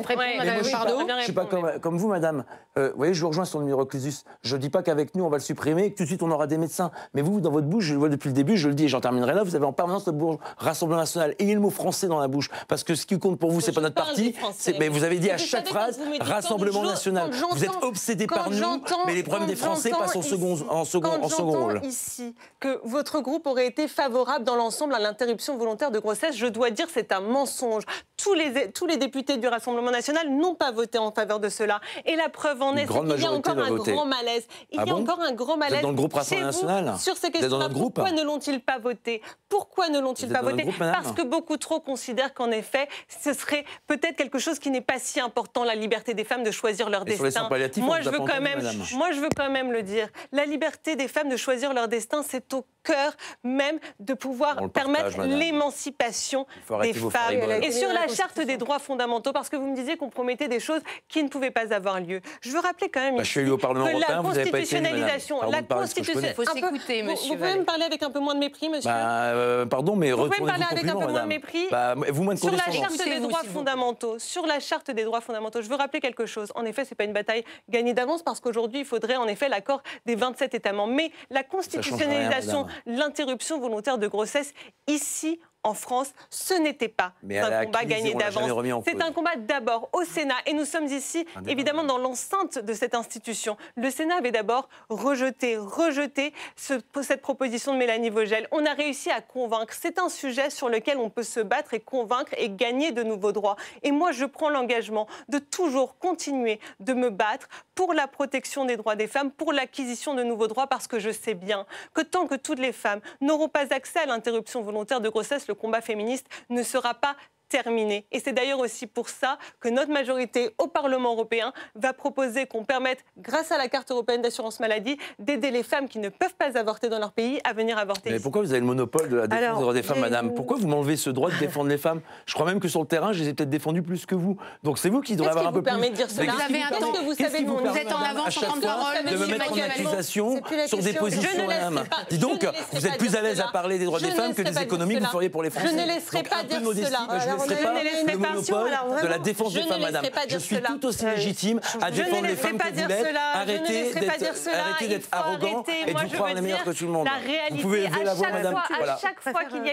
Je suis pas comme vous, madame. Vous voyez, je vous rejoins sur le numerus clausus. Je ne dis pas qu'avec nous, on va le supprimer et que tout de suite, on aura des médecins. Mais vous, dans votre bouche, je le vois depuis le début, je le dis et j'en terminerai là, vous avez en permanence le mot Rassemblement national. Ayez le mot français dans la bouche. Parce que ce qui compte pour vous, c'est pas notre parti. Mais vous avez dit à chaque phrase Rassemblement national. Vous êtes obsédé par nous, mais les problèmes des Français passent en second rôle. Ici que votre groupe aurait été favorable dans l'ensemble à l'interruption volontaire de grossesse, je dois dire c'est un mensonge. Tous les députés du Rassemblement national n'ont pas voté en faveur de cela. Et la preuve en est qu'il y a encore un grand malaise. Il y a encore un grand malaise. Vous êtes dans le groupe Rassemblement national sur ces questions-là. Pourquoi ne l'ont-ils pas voté ? Pourquoi ne l'ont-ils pas voté ? Parce que beaucoup trop considèrent qu'en effet, ce serait peut-être quelque chose qui n'est pas si important, la liberté des femmes de choisir leur destin. Moi, je veux quand même le dire. La liberté des femmes de choisir leur destin, c'est au cœur même de pouvoir permettre l'émancipation des femmes. Et sur la charte des droits fondamentaux, parce que vous me disiez qu'on promettait des choses qui ne pouvaient pas avoir lieu. Je veux rappeler quand même je suis élu au Parlement européen, vous n'avez pas été élu, la constitution, il faut s'écouter, monsieur. Vous pouvez me parler avec un peu moins de mépris, monsieur. Pardon, mais vous pouvez me parler avec un peu moins de mépris. Vous moins de sur la charte des droits fondamentaux. Sur la charte des droits fondamentaux, je veux rappeler quelque chose. En effet, c'est pas une bataille gagnée d'avance parce qu'aujourd'hui, il faudrait en effet l'accord des 27 États membres. Mais la constitutionnalisation, l'interruption volontaire de grossesse, ici, en France, ce n'était pas un combat gagné d'avance. C'est un combat d'abord au Sénat. Et nous sommes ici, évidemment, dans l'enceinte de cette institution. Le Sénat avait d'abord rejeté cette proposition de Mélanie Vogel. On a réussi à convaincre. C'est un sujet sur lequel on peut se battre et convaincre et gagner de nouveaux droits. Et moi, je prends l'engagement de toujours continuer de me battre pour la protection des droits des femmes, pour l'acquisition de nouveaux droits, parce que je sais bien que tant que toutes les femmes n'auront pas accès à l'interruption volontaire de grossesse, le combat féministe ne sera pas terminé. Et c'est d'ailleurs aussi pour ça que notre majorité au Parlement européen va proposer qu'on permette, grâce à la carte européenne d'assurance maladie, d'aider les femmes qui ne peuvent pas avorter dans leur pays à venir avorter. Mais pourquoi vous avez le monopole de la défense des droits des femmes, madame? Pourquoi vous m'enlevez ce droit de défendre les femmes? Je crois même que sur le terrain, je les ai peut-être défendues plus que vous. Donc c'est vous qui devrez avoir un peu plus... Qu'est-ce qui vous permet de dire cela? Vous avez un temps. Vous êtes en avance en temps de parole, de me mettre en accusation sur des positions, madame. Dis donc, vous êtes plus à l'aise à parler des droits des femmes que des économies que vous feriez pour les Français. Je ne laisserai pas dire cela. Je ne laisserai pas le monopole de la défense des femmes, madame. Je suis tout aussi légitime à défendre les femmes que vous l'êtes. Arrêtez d'être arrogant et de vous croire les meilleurs que tout le monde. Vous pouvez lever la voix, madame.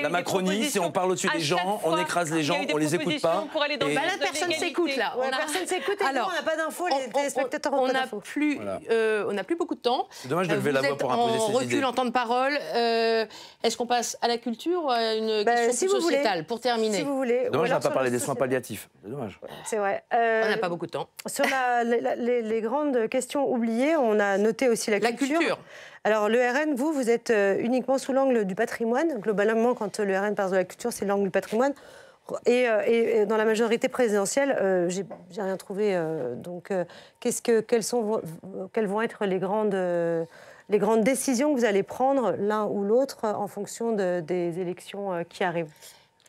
La Macronie, si on parle au-dessus des gens, on écrase les gens, on les écoute pas. Là, personne s'écoute, là. Personne s'écoute et on n'a pas d'infos, les téléspectateurs ont pas d'infos. On n'a plus beaucoup de temps. C'est dommage de lever la voix pour imposer ses idées. On recule en temps de parole. Est-ce qu'on passe à la culture ou à une question plus sociétale, pour terminer? Si vous voulez. Dommage, on n'a pas parlé des soins palliatifs. C'est dommage. C'est vrai. On n'a pas beaucoup de temps. Sur les grandes questions oubliées, on a noté aussi la culture. Alors, le RN, vous êtes uniquement sous l'angle du patrimoine. Globalement, quand le RN parle de la culture, c'est l'angle du patrimoine. Et dans la majorité présidentielle, j'ai rien trouvé. Donc, quelles vont être les grandes décisions que vous allez prendre l'un ou l'autre en fonction des élections qui arrivent?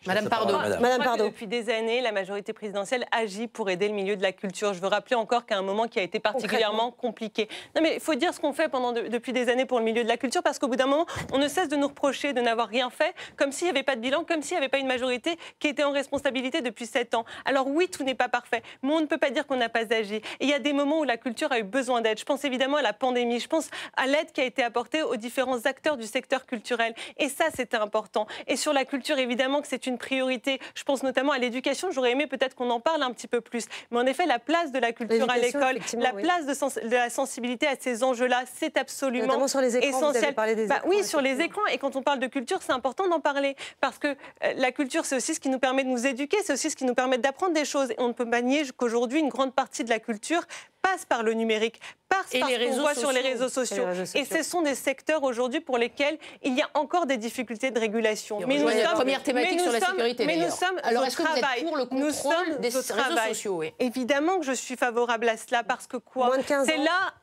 Madame Pardo. Madame Pardo. Depuis des années, la majorité présidentielle agit pour aider le milieu de la culture. Je veux rappeler encore qu'à un moment qui a été particulièrement compliqué. Non, mais il faut dire ce qu'on fait depuis des années pour le milieu de la culture, parce qu'au bout d'un moment, on ne cesse de nous reprocher de n'avoir rien fait, comme s'il n'y avait pas de bilan, comme s'il n'y avait pas une majorité qui était en responsabilité depuis 7 ans. Alors oui, tout n'est pas parfait, mais on ne peut pas dire qu'on n'a pas agi. Et il y a des moments où la culture a eu besoin d'aide. Je pense évidemment à la pandémie, je pense à l'aide qui a été apportée aux différents acteurs du secteur culturel. Et ça, c'était important. Et sur la culture, évidemment que c'est une priorité. Je pense notamment à l'éducation. J'aurais aimé peut-être qu'on en parle un petit peu plus. Mais en effet, la place de la culture à l'école, la place de la sensibilité à ces enjeux-là, c'est absolument sur les écrans, essentiel. Vous avez parlé des écrans, oui, sur les écrans. Et quand on parle de culture, c'est important d'en parler. Parce que la culture, c'est aussi ce qui nous permet de nous éduquer, c'est aussi ce qui nous permet d'apprendre des choses. Et on ne peut pas nier qu'aujourd'hui, une grande partie de la culture passe par le numérique, passe par ce qu'on voit sur les réseaux sociaux. Et ce sont des secteurs aujourd'hui pour lesquels il y a encore des difficultés de régulation. Mais nous sommes, première thématique sur la sécurité. Mais nous sommes alors, est-ce que vous êtes pour le contrôle des réseaux sociaux? Évidemment que je suis favorable à cela, parce que quoi?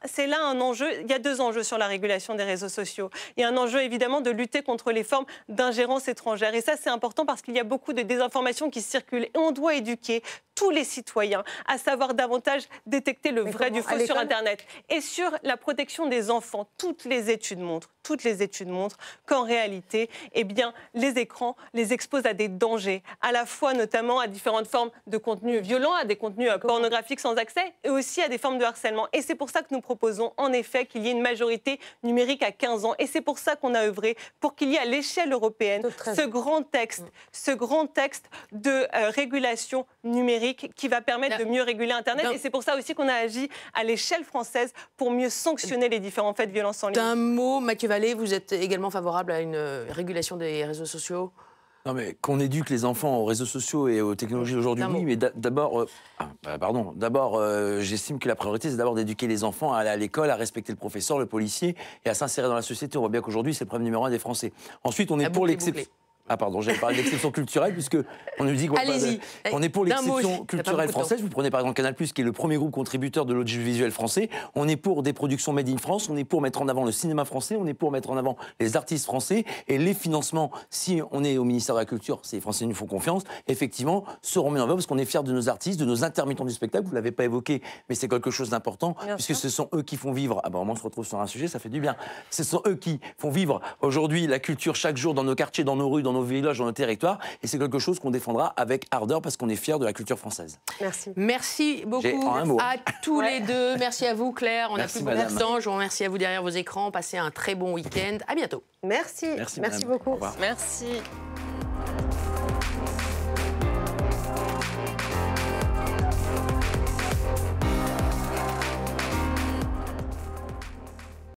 C'est là un enjeu. Il y a 2 enjeux sur la régulation des réseaux sociaux. Il y a un enjeu évidemment de lutter contre les formes d'ingérence étrangère. Et ça, c'est important parce qu'il y a beaucoup de désinformations qui circulent. Et on doit éduquer tous les citoyens à savoir davantage détecter le vrai du faux sur Internet. Et sur la protection des enfants, toutes les études montrent qu'en réalité, eh bien, les écrans les exposent à des dangers, à la fois notamment à différentes formes de contenus violents, à des contenus pornographiques sans accès, et aussi à des formes de harcèlement. Et c'est pour ça que nous proposons en effet qu'il y ait une majorité numérique à 15 ans. Et c'est pour ça qu'on a œuvré pour qu'il y ait à l'échelle européenne ce grand texte de régulation numérique qui va permettre de mieux réguler Internet. Et c'est pour ça aussi qu'on a agi à l'échelle française pour mieux sanctionner les différents faits de violence en ligne. D'un mot, Mathieu Vallée, vous êtes également favorable à une régulation des réseaux sociaux? Non, mais qu'on éduque les enfants aux réseaux sociaux et aux technologies d'aujourd'hui, oui, mais d'abord, j'estime que la priorité, c'est d'abord d'éduquer les enfants à aller à l'école, à respecter le professeur, le policier et à s'insérer dans la société. On voit bien qu'aujourd'hui, c'est le problème numéro 1 des Français. Ensuite, on est pour l'exception. Ah pardon, j'avais parlé d'exception culturelle, puisque on nous dit qu'on est pour l'exception culturelle française. Vous prenez par exemple Canal+, qui est le premier groupe contributeur de l'audiovisuel français. On est pour des productions made in France, on est pour mettre en avant le cinéma français, on est pour mettre en avant les artistes français. Et les financements, si on est au ministère de la Culture, c'est les Français nous font confiance, effectivement, seront mis en valeur parce qu'on est fiers de nos artistes, de nos intermittents du spectacle. Vous ne l'avez pas évoqué, mais c'est quelque chose d'important, puisque ce sont eux qui font vivre. Ah ben, on se retrouve sur un sujet, ça fait du bien. Ce sont eux qui font vivre aujourd'hui la culture chaque jour dans nos quartiers, dans nos rues, dans nos villages, dans nos territoires, et c'est quelque chose qu'on défendra avec ardeur parce qu'on est fiers de la culture française. Merci beaucoup à tous les deux. Merci à vous, Claire. On n'a plus beaucoup de temps. Je vous remercie à vous derrière vos écrans. Passez un très bon week-end. À bientôt. Merci beaucoup. Merci.